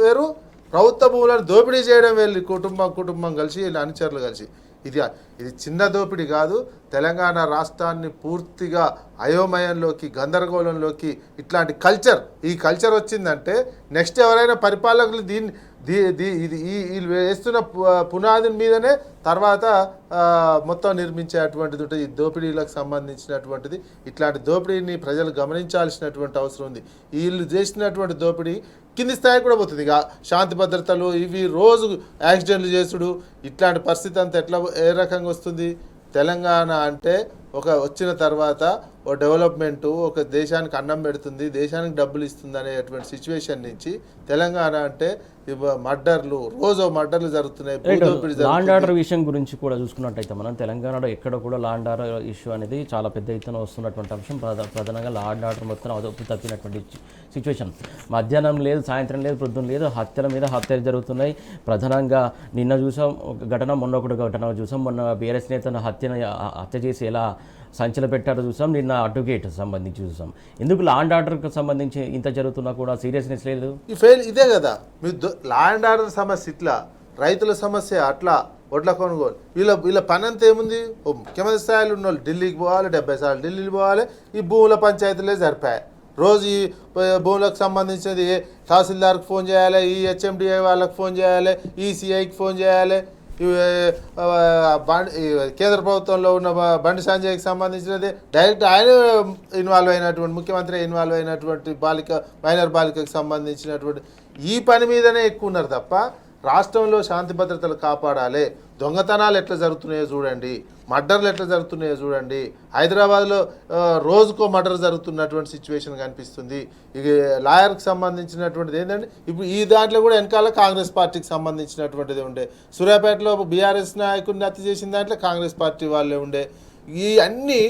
వేరు, ప్రభుత్వ భూములను దోపిడీ చేయడం వెళ్ళి కుటుంబం కలిసి అనుచరులు కలిసి. ఇది చిన్న దోపిడీ కాదు. తెలంగాణ రాష్ట్రాన్ని పూర్తిగా అయోమయంలోకి, గందరగోళంలోకి ఇట్లాంటి ఈ కల్చర్ వచ్చిందంటే నెక్స్ట్ ఎవరైనా పరిపాలకులు వీళ్ళు వేస్తున్న పునాది మీదనే తర్వాత మొత్తం నిర్మించేటువంటిది ఉంటుంది. ఈ దోపిడీలకు సంబంధించినటువంటిది. ఇట్లాంటి దోపిడీని ప్రజలు గమనించాల్సినటువంటి అవసరం ఉంది. వీళ్ళు చేసినటువంటి దోపిడీ కింది స్థాయికి కూడా పోతుంది. ఇక శాంతి భద్రతలు ఇవి రోజు యాక్సిడెంట్లు చేసుడు, ఇట్లాంటి పరిస్థితి అంతా ఏ రకంగా వస్తుంది? తెలంగాణ అంటే వచ్చిన తర్వాత ఓ డెవలప్మెంటు, ఒక దేశానికి అన్నం పెడుతుంది, దేశానికి డబ్బులు ఇస్తుంది అనేటువంటి సిచ్యువేషన్ నుంచి తెలంగాణ అంటే రోజు మర్డర్లు జరుగుతున్నాయి. లాండ్ ఆర్డర్ విషయం గురించి కూడా చూసుకున్నట్టయితే మనం తెలంగాణలో ఎక్కడ కూడా లాండ్ ఆర్డర్ ఇష్యూ అనేది చాలా పెద్ద ఎత్తున వస్తున్నటువంటి అంశం. ప్రధానంగా లాండ్ ఆర్డర్ మొత్తం అదుపు తప్పినటువంటి సిచ్యువేషన్. మధ్యాహ్నం లేదు, సాయంత్రం లేదు, ప్రొద్దున లేదు, హత్యల మీద హత్యలు జరుగుతున్నాయి. ప్రధానంగా నిన్న చూసాం ఘటన, మొన్న ఒకటి ఘటన చూసాం. మొన్న బీఆర్ఎస్ నేతను హత్య చేసి ఎలా సంచలు పెట్టారో చూసాం. నిన్న అడ్వకేట్ సంబంధించి చూసాం. ఎందుకు లాండ్ ఆర్డర్కి సంబంధించి ఇంత జరుగుతున్నా కూడా సీరియస్నెస్ లేదు? ఇదే కదా మీ లాండ్ ఆర్డర్ సమస్య. ఇట్లా రైతుల సమస్య అట్లా, ఒడ్ల కొనుగోలు, వీళ్ళ పని అంతా ఏముంది? ముఖ్యమంత్రి స్థాయిలో ఉన్న వాళ్ళు ఢిల్లీకి పోవాలి, 70 సార్లు ఢిల్లీకి పోవాలి, ఈ భూముల పంచాయతీలే సరిపోయాయి. రోజు ఈ భూములకు సంబంధించినది తహసీల్దార్కి ఫోన్ చేయాలి, ఈ హెచ్ఎండిఏ వాళ్ళకి ఫోన్ చేయాలి, ఈ సిఐకి ఫోన్ చేయాలి, కేంద్ర ప్రభుత్వంలో ఉన్న బండి సంజయ్కి సంబంధించినది డైరెక్ట్ ఆయన ఇన్వాల్వ్ అయినటువంటి, ముఖ్యమంత్రి ఇన్వాల్వ్ అయినటువంటి మైనర్ బాలికకు సంబంధించినటువంటి ఈ పని మీదనే ఎక్కువ ఉన్నారు తప్ప రాష్ట్రంలో శాంతి భద్రతలు కాపాడాలి, దొంగతనాలు ఎట్లా జరుగుతున్నాయో చూడండి, మర్డర్లు ఎట్లా జరుగుతున్నాయో చూడండి. హైదరాబాద్లో రోజుకో మర్డర్ జరుగుతున్నటువంటి సిచ్యువేషన్ కనిపిస్తుంది. ఇక లాయర్కి సంబంధించినటువంటిది ఏంటంటే ఇప్పుడు ఈ దాంట్లో కూడా వెనకాల కాంగ్రెస్ పార్టీకి సంబంధించినటువంటిది ఉండే. సూర్యాపేటలో బీఆర్ఎస్ నాయకుడిని హత్య చేసిన దాంట్లో కాంగ్రెస్ పార్టీ వాళ్ళే ఉండే. ఈ అన్నీ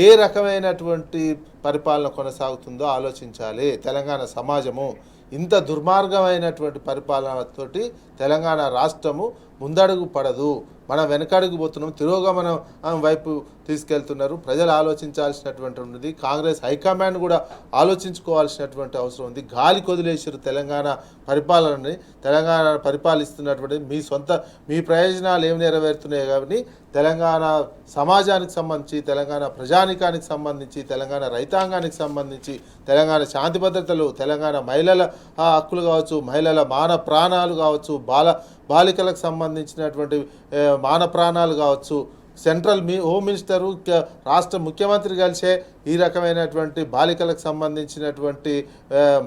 ఏ రకమైనటువంటి పరిపాలన కొనసాగుతుందో ఆలోచించాలి తెలంగాణ సమాజము. ఇంత దుర్మార్గమైనటువంటి పరిపాలనతోటి తెలంగాణ రాష్ట్రము ముందడుగు పడదు. మనం వెనకడుగు పోతున్నాం, తిరోగమనం వైపు తీసుకెళ్తున్నారు. ప్రజలు ఆలోచించాల్సినటువంటి ఉంది. కాంగ్రెస్ హైకమాండ్ కూడా ఆలోచించుకోవాల్సినటువంటి అవసరం ఉంది. గాలి కొదిలేసారు తెలంగాణ పరిపాలనని. తెలంగాణ పరిపాలిస్తున్నటువంటి మీ ప్రయోజనాలు ఏమి నెరవేరుతున్నాయి కాబట్టి తెలంగాణ సమాజానికి సంబంధించి, తెలంగాణ ప్రజానికానికి సంబంధించి, తెలంగాణ రైతాంగానికి సంబంధించి, తెలంగాణ శాంతి భద్రతలు, తెలంగాణ మహిళల హక్కులు కావచ్చు, మహిళల మాన ప్రాణాలు కావచ్చు, బాలికలకు సంబంధించినటువంటి మాన ప్రాణాలు కావచ్చు, సెంట్రల్ హోమ్ మినిస్టరు, రాష్ట్ర ముఖ్యమంత్రి కలిసే ఈ రకమైనటువంటి బాలికలకు సంబంధించినటువంటి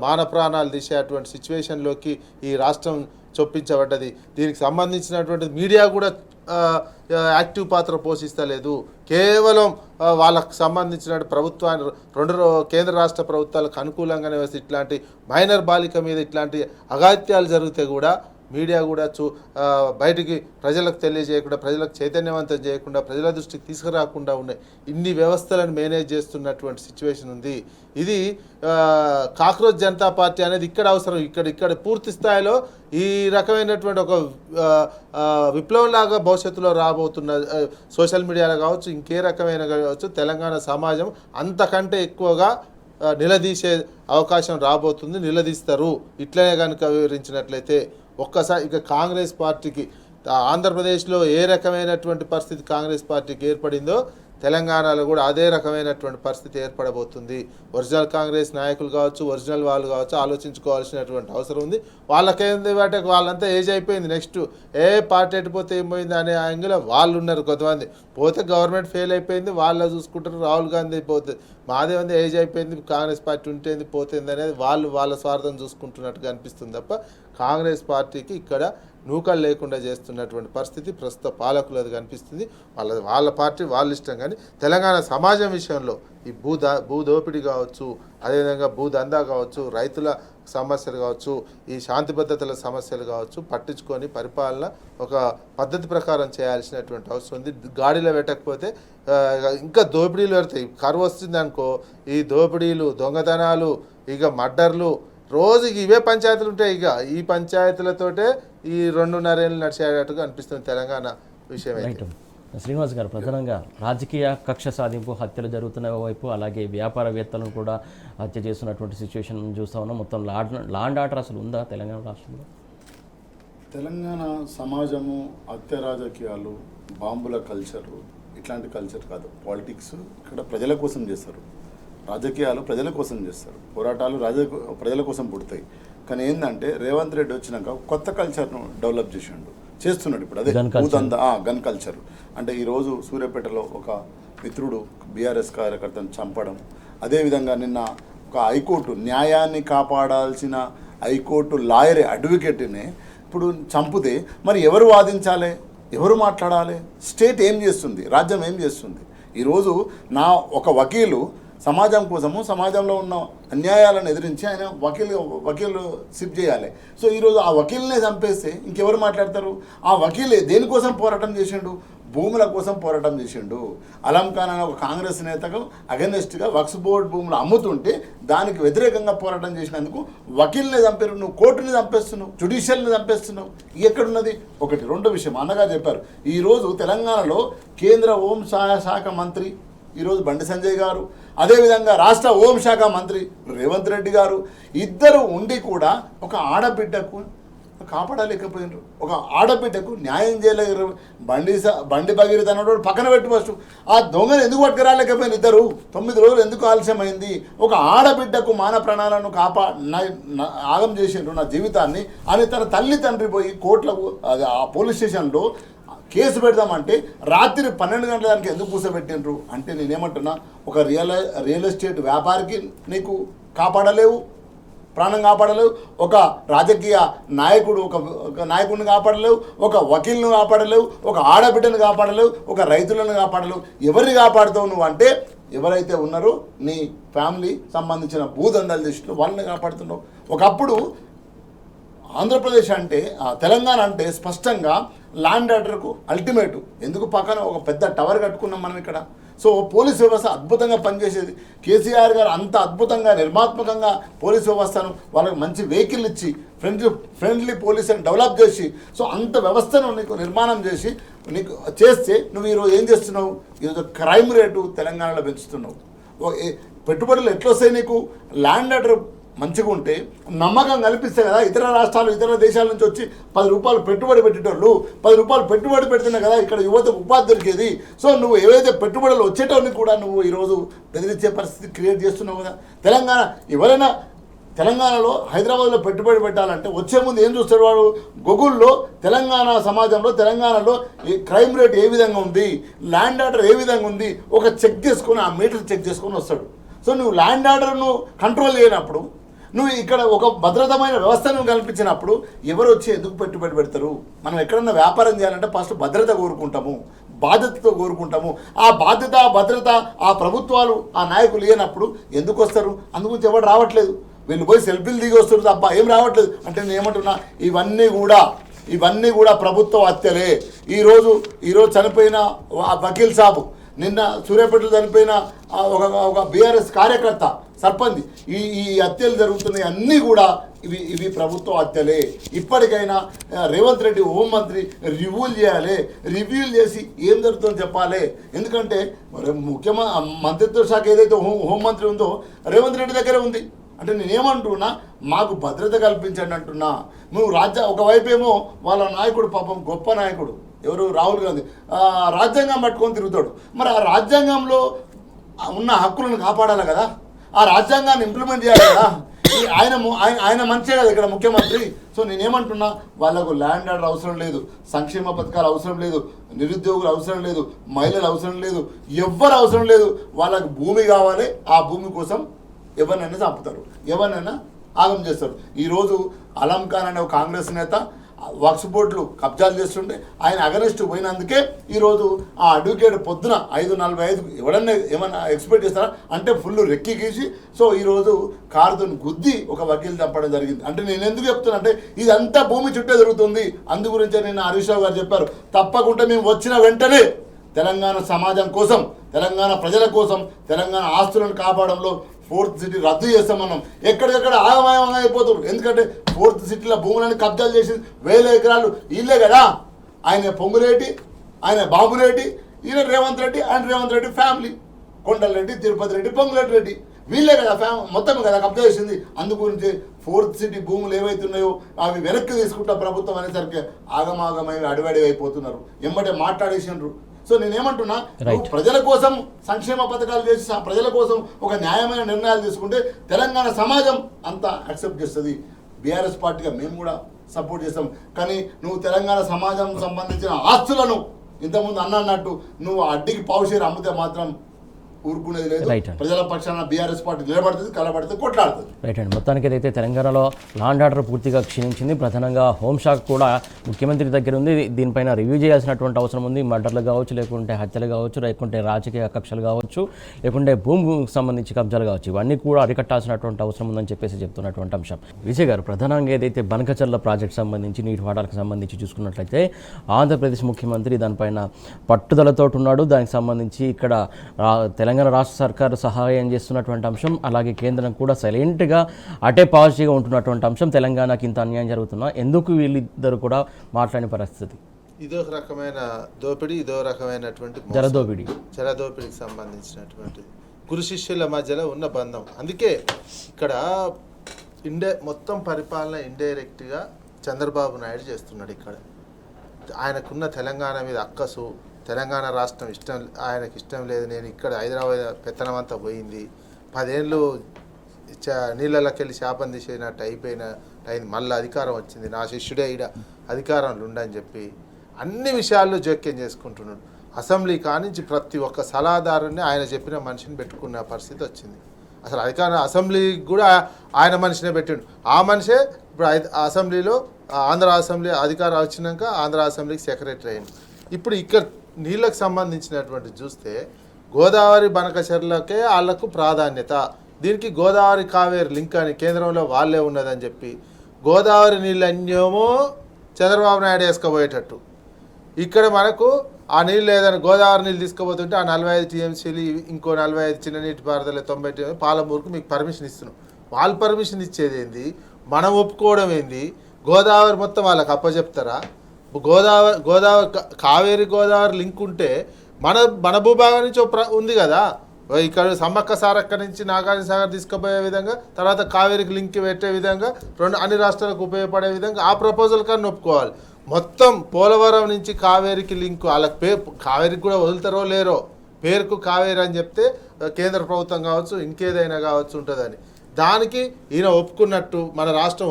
మాన ప్రాణాలు తీసేటువంటి సిచ్యువేషన్లోకి ఈ రాష్ట్రం చొప్పించబడ్డది. దీనికి సంబంధించినటువంటి మీడియా కూడా యాక్టివ్ పాత్ర పోషిస్తలేదు. కేవలం వాళ్ళకు సంబంధించిన ప్రభుత్వాన్ని కేంద్ర రాష్ట్ర ప్రభుత్వాలకు అనుకూలంగానే వస్తే ఇట్లాంటి మైనర్ బాలిక మీద ఇట్లాంటి అఘాయిత్యాలు జరిగితే కూడా మీడియా కూడా బయటికి ప్రజలకు తెలియజేయకుండా, ప్రజలకు చైతన్యవంతం చేయకుండా, ప్రజల దృష్టికి తీసుకురాకుండా ఉన్నాయి. ఇన్ని వ్యవస్థలను మేనేజ్ చేస్తున్నటువంటి సిచ్యువేషన్ ఉంది. ఇది కాక్రోచ్ జనతా పార్టీ అనేది ఇక్కడ అవసరం. ఇక్కడ పూర్తి స్థాయిలో ఈ రకమైనటువంటి ఒక విప్లవంలాగా భవిష్యత్తులో రాబోతున్న సోషల్ మీడియాలో కావచ్చు, ఇంకే రకమైన కావచ్చు, తెలంగాణ సమాజం అంతకంటే ఎక్కువగా నిలదీసే అవకాశం రాబోతుంది. నిలదీస్తారు ఇట్లనే కనుక వివరించినట్లయితే. ఒక్కసారి ఇక కాంగ్రెస్ పార్టీకి ఆంధ్రప్రదేశ్లో ఏ రకమైనటువంటి పరిస్థితి కాంగ్రెస్ పార్టీకి ఏర్పడిందో తెలంగాణలో కూడా అదే రకమైనటువంటి పరిస్థితి ఏర్పడబోతుంది. ఒరిజినల్ కాంగ్రెస్ నాయకులు కావచ్చు, ఒరిజినల్ వాళ్ళు కావచ్చు, ఆలోచించుకోవాల్సినటువంటి అవసరం ఉంది. వాళ్ళకేంది వాటి వాళ్ళంతా ఏజ్ అయిపోయింది, నెక్స్ట్ ఏ పార్టీ ఎట్టిపోతే ఏం పోయింది అనే యాంగిల్లో వాళ్ళు ఉన్నారు. కొంతమంది పోతే గవర్నమెంట్ ఫెయిల్ అయిపోయింది, వాళ్ళు చూసుకుంటారు. రాహుల్ గాంధీ పోతే మాదేమంది ఏజ్ అయిపోయింది, కాంగ్రెస్ పార్టీ ఉంటేంది పోతుంది అనేది వాళ్ళ స్వార్థం చూసుకుంటున్నట్టుగా అనిపిస్తుంది తప్ప కాంగ్రెస్ పార్టీకి ఇక్కడ నూకలు లేకుండా చేస్తున్నటువంటి పరిస్థితి ప్రస్తుత పాలకులది కనిపిస్తుంది. వాళ్ళ పార్టీ వాళ్ళ ఇష్టం. కానీ తెలంగాణ సమాజం విషయంలో ఈ భూదోపిడీ కావచ్చు, అదేవిధంగా భూదందా కావచ్చు, రైతుల సమస్యలు కావచ్చు, ఈ శాంతి భద్రతల సమస్యలు కావచ్చు పట్టించుకొని పరిపాలన ఒక పద్ధతి ప్రకారం చేయాల్సినటువంటి అవసరం ఉంది. గాడిలో పెట్టకపోతే ఇంకా దోపిడీలు పెడతాయి. కరువు వస్తుంది అనుకో, ఈ దోపిడీలు, దొంగతనాలు, ఇక మర్డర్లు, రోజుకి ఇవే పంచాయతీలు ఉంటాయి. ఇక ఈ పంచాయతీలతోటే ఈ 2.5 ఏళ్ళు నడిచేటట్టుగా అనిపిస్తుంది తెలంగాణ విషయం. శ్రీనివాస్ గారు, ప్రధానంగా రాజకీయ కక్ష సాధింపు హత్యలు జరుగుతున్న వైపు, అలాగే వ్యాపారవేత్తలను కూడా హత్య చేస్తున్నటువంటి సిచ్యువేషన్ చూస్తూ ఉన్నాం. మొత్తం లాండ్ ఆర్డర్ అసలు ఉందా తెలంగాణ రాష్ట్రంలో? తెలంగాణ సమాజము హత్య రాజకీయాలు, బాంబుల కల్చరు ఇట్లాంటి కల్చర్ కాదు. పాలిటిక్స్ ఇక్కడ ప్రజల కోసం చేస్తారు, రాజకీయాలు ప్రజల కోసం చేస్తారు, పోరాటాలు ప్రజల కోసం పుడతాయి. కానీ ఏంటంటే రేవంత్ రెడ్డి వచ్చినాక కొత్త కల్చర్ను డెవలప్ చేస్తున్నాడు. ఇప్పుడు అదే గన్ కల్చర్. అంటే ఈరోజు సూర్యాపేటలో ఒక మిత్రుడు బీఆర్ఎస్ కార్యకర్తను చంపడం, అదేవిధంగా నిన్న ఒక హైకోర్టు న్యాయాన్ని కాపాడాల్సిన హైకోర్టు లాయర్ అడ్వకేట్ని ఇప్పుడు చంపితే మరి ఎవరు వాదించాలి, ఎవరు మాట్లాడాలి? స్టేట్ ఏం చేస్తుంది, రాజ్యం ఏం చేస్తుంది? ఈరోజు ఒక వకీలు సమాజం కోసము, సమాజంలో ఉన్న అన్యాయాలను ఎదిరించి ఆయన వకీలు సిప్ చేయాలి. సో ఈరోజు ఆ వకీల్నే చంపేస్తే ఇంకెవరు మాట్లాడతారు? ఆ వకీలే దేనికోసం పోరాటం చేసిండు? భూముల కోసం పోరాటం చేసిండు. అలం ఖాన్ అనే ఒక కాంగ్రెస్ నేతకు అగెనెస్ట్గా వక్ఫ్ బోర్డు భూములు అమ్ముతుంటే దానికి వ్యతిరేకంగా పోరాటం చేసినందుకు వకీల్ని చంపారు. నువ్వు కోర్టుని చంపేస్తున్నావు, జ్యుడిషియల్ని చంపేస్తున్నావు. ఎక్కడున్నది? ఒకటి. రెండో విషయం అన్నగా చెప్పారు, ఈరోజు తెలంగాణలో కేంద్ర హోంశాఖ మంత్రి ఈరోజు బండి సంజయ్ గారు, అదేవిధంగా రాష్ట్ర హోంశాఖ మంత్రి రేవంత్ రెడ్డి గారు ఇద్దరు ఉండి కూడా ఒక ఆడబిడ్డకు కాపాడలేకపోయినారు, ఒక ఆడబిడ్డకు న్యాయం చేయలేరు. బండి భగీరథ అన్నవాడు పక్కన పెట్టి ఫస్ట్ ఆ దొంగను ఎందుకు పట్టుకురాలేకపోయిన ఇద్దరు? 9 రోజులు ఎందుకు ఆలస్యమైంది? ఒక ఆడబిడ్డకు మాన ప్రాణాలను ఆగం చేసిండ్రు నా జీవితాన్ని అని తన తల్లి తండ్రి పోయి కోర్టులకు ఆ పోలీస్ స్టేషన్లో కేసు పెడదామంటే రాత్రి 12 గంటల దానికి ఎందుకు కూర్చోబెట్టిండ్రు అంటే నేనేమంటున్నా, ఒక రియల్ ఎస్టేట్ వ్యాపారికి నీకు కాపాడలేవు, ప్రాణం కాపాడలేవు, ఒక రాజకీయ నాయకుడు ఒక నాయకుడిని కాపాడలేవు, ఒక వకీల్ని కాపాడలేవు, ఒక ఆడబిడ్డను కాపాడలేవు, ఒక రైతులను కాపాడలేవు. ఎవరిని కాపాడుతావు నువ్వు అంటే ఎవరైతే ఉన్నారో నీ ఫ్యామిలీ సంబంధించిన భూదందాలు చేసిన వాళ్ళని కాపాడుతున్నావు. ఒకప్పుడు ఆంధ్రప్రదేశ్ అంటే తెలంగాణ అంటే స్పష్టంగా ల్యాండ్ ఆర్డర్కు అల్టిమేట్. ఎందుకు పక్కన ఒక పెద్ద టవర్ కట్టుకున్నాం మనం ఇక్కడ. సో పోలీస్ వ్యవస్థ అద్భుతంగా పనిచేసేది. కేసీఆర్ గారు అంత అద్భుతంగా నిర్మాత్మకంగా పోలీస్ వ్యవస్థను వాళ్ళకి మంచి వెహికల్ ఇచ్చి ఫ్రెండ్లీ పోలీసుని డెవలప్ చేసి, సో అంత వ్యవస్థను నీకు నిర్మాణం చేసి నీకు చేస్తే నువ్వు ఈరోజు ఏం చేస్తున్నావు? ఈరోజు క్రైమ్ రేటు తెలంగాణలో పెంచుతున్నావు. పెట్టుబడులు ఎట్లొస్తాయి నీకు? ల్యాండ్ ఆర్డర్ మంచిగా ఉంటే నమ్మకం కల్పిస్తే కదా ఇతర రాష్ట్రాలు, ఇతర దేశాల నుంచి వచ్చి 10 రూపాయలు పెట్టుబడి పెట్టేటోళ్ళు 10 రూపాయలు పెట్టుబడి పెడుతున్నా కదా ఇక్కడ యువతకు ఉపాధి దొరికేది. సో నువ్వు ఏవైతే పెట్టుబడులు వచ్చేటోని కూడా నువ్వు ఈరోజు బెదిరించే పరిస్థితి క్రియేట్ చేస్తున్నావు కదా. తెలంగాణ ఎవరైనా తెలంగాణలో హైదరాబాద్లో పెట్టుబడి పెట్టాలంటే వచ్చే ముందు ఏం చూస్తాడు వాడు? గూగుల్లో తెలంగాణ సమాజంలో తెలంగాణలో క్రైమ్ రేట్ ఏ విధంగా ఉంది, ల్యాండ్ ఆర్డర్ ఏ విధంగా ఉంది ఒక చెక్ చేసుకొని ఆ మీటర్ చెక్ చేసుకొని వస్తాడు. సో నువ్వు ల్యాండ్ ఆర్డర్ను కంట్రోల్ చేయనప్పుడు, నువ్వు ఇక్కడ ఒక భద్రతమైన వ్యవస్థను కల్పించినప్పుడు ఎవరు వచ్చి ఎందుకు పెట్టుబడి పెడతారు? మనం ఎక్కడన్నా వ్యాపారం చేయాలంటే ఫస్ట్ భద్రత కోరుకుంటాము, బాధ్యతతో కోరుకుంటాము. ఆ బాధ్యత భద్రత ఆ ప్రభుత్వాలు ఆ నాయకులు లేనప్పుడు ఎందుకు వస్తారు? అందుగురించి ఎవరు రావట్లేదు. వీళ్ళు పోయి సెల్ఫీలు దిగి వస్తారు తప్ప ఏం రావట్లేదు. అంటే నేను ఏమంటున్నా, ఇవన్నీ కూడా ప్రభుత్వ హత్యలే. ఈరోజు చనిపోయిన వకీల్ సాబు, నిన్న సూర్యాపేటలో చనిపోయిన ఒక బీఆర్ఎస్ కార్యకర్త, సర్పంచ్, ఈ హత్యలు జరుగుతున్నాయి అన్నీ కూడా ఇవి ప్రభుత్వ హత్యలే. ఇప్పటికైనా రేవంత్ రెడ్డి హోంమంత్రి రివ్యూ చేసి ఏం జరుగుతుందో చెప్పాలి. ఎందుకంటే మంత్రిత్వ శాఖ ఏదైతే హోంమంత్రి ఉందో రేవంత్ రెడ్డి దగ్గరే ఉంది. అంటే నేనేమంటున్నా, మాకు భద్రత కల్పించండి అంటున్నా. నువ్వు ఒకవైపు ఏమో వాళ్ళ నాయకుడు పాపం గొప్ప నాయకుడు ఎవరు రాహుల్ గాంధీ రాజ్యాంగం పట్టుకొని తిరుగుతాడు. మరి ఆ రాజ్యాంగంలో ఉన్న హక్కులను కాపాడాలి కదా, ఆ రాజ్యాంగాన్ని ఇంప్లిమెంట్ చేయాలి కదా. ఆయన మంచిగా కదా ఇక్కడ ముఖ్యమంత్రి. సో నేనేమంటున్నా, వాళ్ళకు ల్యాండ్ ఆర్డర్ అవసరం లేదు, సంక్షేమ పథకాలు అవసరం లేదు, నిరుద్యోగులు అవసరం లేదు, మహిళలు అవసరం లేదు, ఎవ్వరు అవసరం లేదు. వాళ్ళకు భూమి కావాలి. ఆ భూమి కోసం ఎవరినైనా చంపుతారు, ఎవరినైనా ఆగం చేస్తారు. ఈరోజు అలం ఖాన్ అనే ఒక కాంగ్రెస్ నేత వక్స్ బోర్డులు కబ్జాలు చేస్తుంటే ఆయన అగనెస్ట్ పోయినందుకే ఈరోజు ఆ అడ్వకేట్ పొద్దున 5:45 ఎవడన్నా ఏమన్నా ఎక్స్పెక్ట్ చేస్తారా అంటే ఫుల్ రెక్కి గీసి సో ఈరోజు కారుతో గుద్ది ఒక వకీలు చంపడం జరిగింది. అంటే నేను ఎందుకు చెప్తున్నా అంటే ఇదంతా భూమి చుట్టే జరుగుతుంది. అందు గురించే నిన్న హరీష్ రావు గారు చెప్పారు, తప్పకుండా మేము వచ్చిన వెంటనే తెలంగాణ సమాజం కోసం, తెలంగాణ ప్రజల కోసం, తెలంగాణ ఆస్తులను కాపాడంలో 4th సిటీ రద్దు చేస్తామన్నాం. ఎక్కడికక్కడ ఆగమయంగా అయిపోతారు. ఎందుకంటే 4th సిటీలో భూములను కబ్జాలు చేసి 1000 ఎకరాలు వీళ్ళే కదా. ఆయన పొంగులేటి, ఆయన బాబులేటి, ఈయన రేవంత్ రెడ్డి, ఆయన రేవంత్ రెడ్డి ఫ్యామిలీ, కొండలరెడ్డి, తిరుపతి రెడ్డి, పొంగులేటి రెడ్డి వీళ్ళే కదా మొత్తం కదా కబ్జా చేసింది. అందుగురించి 4th సిటీ భూములు ఏవైతున్నాయో అవి వెనక్కి తీసుకుంటా ప్రభుత్వం అనేసరికి ఆగమాగమై అడివడి అయిపోతున్నారు. ఎంబటే మాట్లాడేసినారు. సో నేనేమంటున్నా, ప్రజల కోసం సంక్షేమ పథకాలు చేసి ప్రజల కోసం ఒక న్యాయమైన నిర్ణయాలు తీసుకుంటే తెలంగాణ సమాజం అంతా యాక్సెప్ట్ చేస్తుంది. బీఆర్ఎస్ పార్టీగా మేము కూడా సపోర్ట్ చేస్తాం. కానీ నువ్వు తెలంగాణ సమాజం సంబంధించిన ఆస్తులను ఇంతకుముందు అన్నట్టు నువ్వు అడ్డికి పావుషేరు అమ్మితే మాత్రం ఊరుకునేది లేదు. ప్రజల పక్షాన బీఆర్ఎస్ పార్టీ నిలబడుతుంది, కలబడుతుంది, కొట్లాడుతుంది. రైట్ అండి. మొత్తానికి అయితే తెలంగాణలో లాండ్ ఆర్డర్ పూర్తిగా క్షీణించింది. ప్రధానంగా హోంశాఖ కూడా ముఖ్యమంత్రి దగ్గర ఉంది. దీనిపైన రివ్యూ చేయాల్సినటువంటి అవసరం ఉంది. మర్డర్లు కావచ్చు, లేకుంటే హత్యలు కావచ్చు, లేకుంటే రాజకీయ కక్షలు కావచ్చు, లేకుంటే భూమికి సంబంధించి కబ్జాలు కావచ్చు, ఇవన్నీ కూడా అరికట్టాల్సినటువంటి అవసరం ఉందని చెప్పేసి చెప్తున్నటువంటి అంశం. విజయ్ గారు, ప్రధానంగా ఏదైతే బనకచర్ల ప్రాజెక్ట్ సంబంధించి నీటి వాటాలకు సంబంధించి చూసుకున్నట్లయితే ఆంధ్రప్రదేశ్ ముఖ్యమంత్రి దానిపైన పట్టుదలతో ఉన్నాడు. దానికి సంబంధించి ఇక్కడ తెలంగాణ రాష్ట్ర సర్కారు సహాయం చేస్తున్నటువంటి అంశం, అలాగే కేంద్రం కూడా సైలెంట్గా అటే పాజిటివ్గా ఉంటున్నటువంటి అంశం. తెలంగాణకి ఇంత అన్యాయం జరుగుతున్నా ఎందుకు వీళ్ళిద్దరు కూడా మాట్లాడిన పరిస్థితి? ఇదో రకమైన దోపిడీ, ఇదో రకమైనటువంటి జలదోపిడికి సంబంధించినటువంటి గురు శిష్యుల మధ్యలో ఉన్న బంధం. అందుకే ఇక్కడ మొత్తం పరిపాలన ఇండైరెక్ట్గా చంద్రబాబు నాయుడు చేస్తున్నాడు. ఇక్కడ ఆయనకున్న తెలంగాణ మీద అక్కసు, తెలంగాణ రాష్ట్రం ఆయనకి ఇష్టం లేదు, నేను ఇక్కడ హైదరాబాద్ పెత్తనం అంతా పోయింది, 10 ఏళ్ళు నీళ్ళకి వెళ్ళి శాపం తీసేనట్టు అయింది, మళ్ళీ అధికారం వచ్చింది, నా శిష్యుడే ఈడ అధికారంలో ఉండని చెప్పి అన్ని విషయాల్లో జోక్యం చేసుకుంటున్నాడు. అసెంబ్లీ కానించి ప్రతి ఒక్క సలహాదారుని ఆయన చెప్పిన మనిషిని పెట్టుకున్న పరిస్థితి వచ్చింది. అసలు అసెంబ్లీకి కూడా ఆయన మనిషినే పెట్టిండు. ఆ మనిషే ఇప్పుడు అసెంబ్లీలో ఆంధ్ర అసెంబ్లీ అధికారం వచ్చినాక ఆంధ్ర అసెంబ్లీకి సెక్రటరీ అయ్యింది. ఇప్పుడు ఇక్కడ నీళ్ళకు సంబంధించినటువంటి చూస్తే గోదావరి బనకచెర్లకే వాళ్ళకు ప్రాధాన్యత. దీనికి గోదావరి కావేరి లింక్ అని కేంద్రంలో వాళ్ళే ఉన్నదని చెప్పి గోదావరి నీళ్ళు అన్యేమో చంద్రబాబు నాయుడు వేసుకుపోయేటట్టు, ఇక్కడ మనకు ఆ నీళ్ళు ఏదైనా గోదావరి నీళ్ళు తీసుకుపోతుంటే ఆ 45 టీఎంసీలు ఇంకో 45 చిన్న నీటి పారుదల 90 టీఎంసీ పాలమూరుకు మీకు పర్మిషన్ ఇస్తున్నాం. వాళ్ళు పర్మిషన్ ఇచ్చేది ఏంది, మనం ఒప్పుకోవడం ఏంది? గోదావరి మొత్తం వాళ్ళకి అప్పచెప్తారా? కావేరి గోదావరి లింక్ ఉంటే మన భూభాగం నుంచి ఉంది కదా, ఇక్కడ సమ్మక్క సారక్క నుంచి నాగార్జున సాగర్ తీసుకుపోయే విధంగా, తర్వాత కావేరికి లింక్ పెట్టే విధంగా, అన్ని రాష్ట్రాలకు ఉపయోగపడే విధంగా ఆ ప్రపోజల్ కన్నా ఒప్పుకోవాలి. మొత్తం పోలవరం నుంచి కావేరికి లింక్, వాళ్ళకి కావేరికి కూడా వదులుతారో లేరో, పేరుకు కావేరి అని చెప్తే కేంద్ర ప్రభుత్వం కావచ్చు ఇంకేదైనా కావచ్చు ఉంటుందని, దానికి ఈయన ఒప్పుకున్నట్టు మన రాష్ట్రం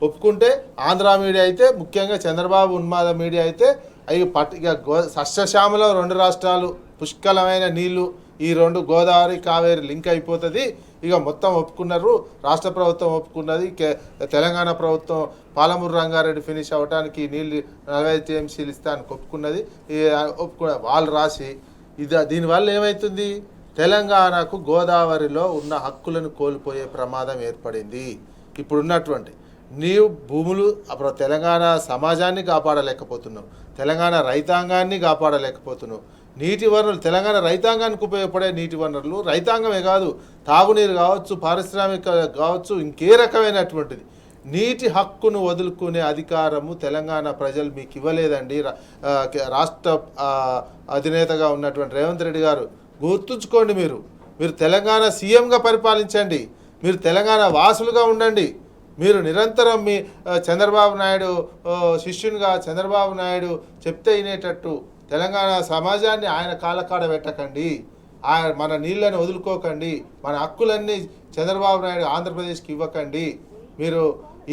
ఒప్పుకుంటే ఆంధ్ర మీడియా అయితే, ముఖ్యంగా చంద్రబాబు ఉన్మాద మీడియా అయితే ఇక సస్యశ్యామలో 2 రాష్ట్రాలు, పుష్కలమైన నీళ్లు, ఈ 2 గోదావరి కావేరి లింక్ అయిపోతుంది. ఇక మొత్తం ఒప్పుకున్నారు, రాష్ట్ర ప్రభుత్వం ఒప్పుకున్నది, తెలంగాణ ప్రభుత్వం పాలమూరు రంగారెడ్డి ఫినిష్ అవ్వడానికి నీళ్ళు 45 టీఎంసీలు ఇస్తానికి ఒప్పుకున్నది. వాళ్ళు రాసి దీనివల్ల ఏమవుతుంది, తెలంగాణకు గోదావరిలో ఉన్న హక్కులను కోల్పోయే ప్రమాదం ఏర్పడింది. ఇప్పుడున్నటువంటి నీవు భూములు అప్పుడు తెలంగాణ సమాజాన్ని కాపాడలేకపోతున్నావు, తెలంగాణ రైతాంగాన్ని కాపాడలేకపోతున్నావు. నీటి వనరులు తెలంగాణ రైతాంగానికి ఉపయోగపడే నీటి వనరులు, రైతాంగమే కాదు తాగునీరు కావచ్చు, పారిశ్రామిక కావచ్చు, ఇంకే రకమైనటువంటిది నీటి హక్కును వదులుకునే అధికారము తెలంగాణ ప్రజలు మీకు ఇవ్వలేదండి. రాష్ట్ర అధినేతగా ఉన్నటువంటి రేవంత్ రెడ్డి గారు గుర్తుంచుకోండి, మీరు తెలంగాణ సీఎంగా పరిపాలించండి, మీరు తెలంగాణ వాసులుగా ఉండండి. మీరు నిరంతరం మీ చంద్రబాబు నాయుడు శిష్యునిగా చంద్రబాబు నాయుడు చెప్తే వినేటట్టు తెలంగాణ సమాజాన్ని ఆయన కాళ్ళకాడ పెట్టకండి, మన నీళ్ళని వదులుకోకండి, మన హక్కులన్నీ చంద్రబాబు నాయుడు ఆంధ్రప్రదేశ్కి ఇవ్వకండి. మీరు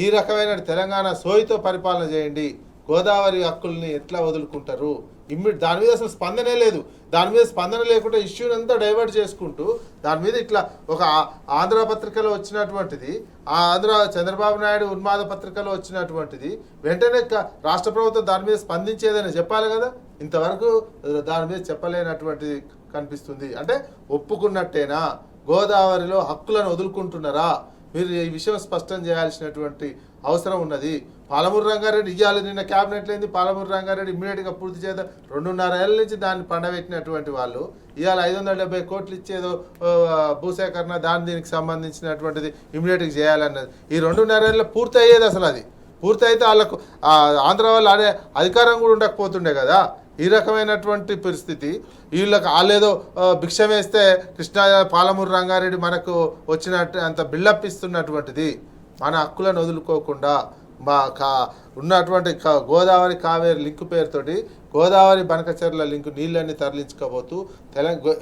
ఈ రకమైన తెలంగాణ సోయితో పరిపాలన చేయండి. గోదావరి హక్కుల్ని ఎట్లా వదులుకుంటారు? దాని మీద అసలు స్పందనే లేదు. దాని మీద స్పందన లేకుండా ఇష్యూని అంతా డైవర్ట్ చేసుకుంటూ దాని మీద ఇట్లా ఒక ఆంధ్ర పత్రికలో వచ్చినటువంటిది, ఆ ఆంధ్ర చంద్రబాబు నాయుడు ఉన్మాద పత్రికలో వచ్చినటువంటిది వెంటనే రాష్ట్ర ప్రభుత్వం దాని మీద స్పందించేదని చెప్పాలి కదా. ఇంతవరకు దాని మీద చెప్పలేనటువంటిది కనిపిస్తుంది. అంటే ఒప్పుకున్నట్టేనా? గోదావరిలో హక్కులను వదులుకుంటున్నారా? మీరు ఈ విషయం స్పష్టం చేయాల్సినటువంటి అవసరం ఉన్నది. పాలమూరు రంగారెడ్డి ఇవ్వాలి, నిన్న క్యాబినెట్ లేని పాలమూరు రంగారెడ్డి ఇమ్మీడియట్గా పూర్తి చేద్దాం. 2.5 ఏళ్ళ నుంచి దాన్ని పండబెట్టినటువంటి వాళ్ళు ఇవాళ 570 కోట్లు ఇచ్చేదో భూసేకరణ దీనికి సంబంధించినటువంటిది ఇమ్మీడియట్గా చేయాలన్నది. ఈ 2.5 ఏళ్ళలో పూర్తి అయ్యేది. అసలు అది పూర్తి అయితే వాళ్ళకు ఆంధ్ర వాళ్ళు ఆడే అధికారం కూడా ఉండకపోతుండే కదా. ఈ రకమైనటువంటి పరిస్థితి వీళ్ళకి వాళ్ళేదో భిక్ష వేస్తే కృష్ణా పాలమూరు రంగారెడ్డి మనకు వచ్చినట్టు అంత బిల్డప్ ఇస్తున్నటువంటిది. మన హక్కులను వదులుకోకుండా ఉన్నటువంటి గోదావరి కావేరి లింకు పేరుతోటి గోదావరి బనకచెర్ల లింకు నీళ్ళన్నీ తరలించుకోబోతూ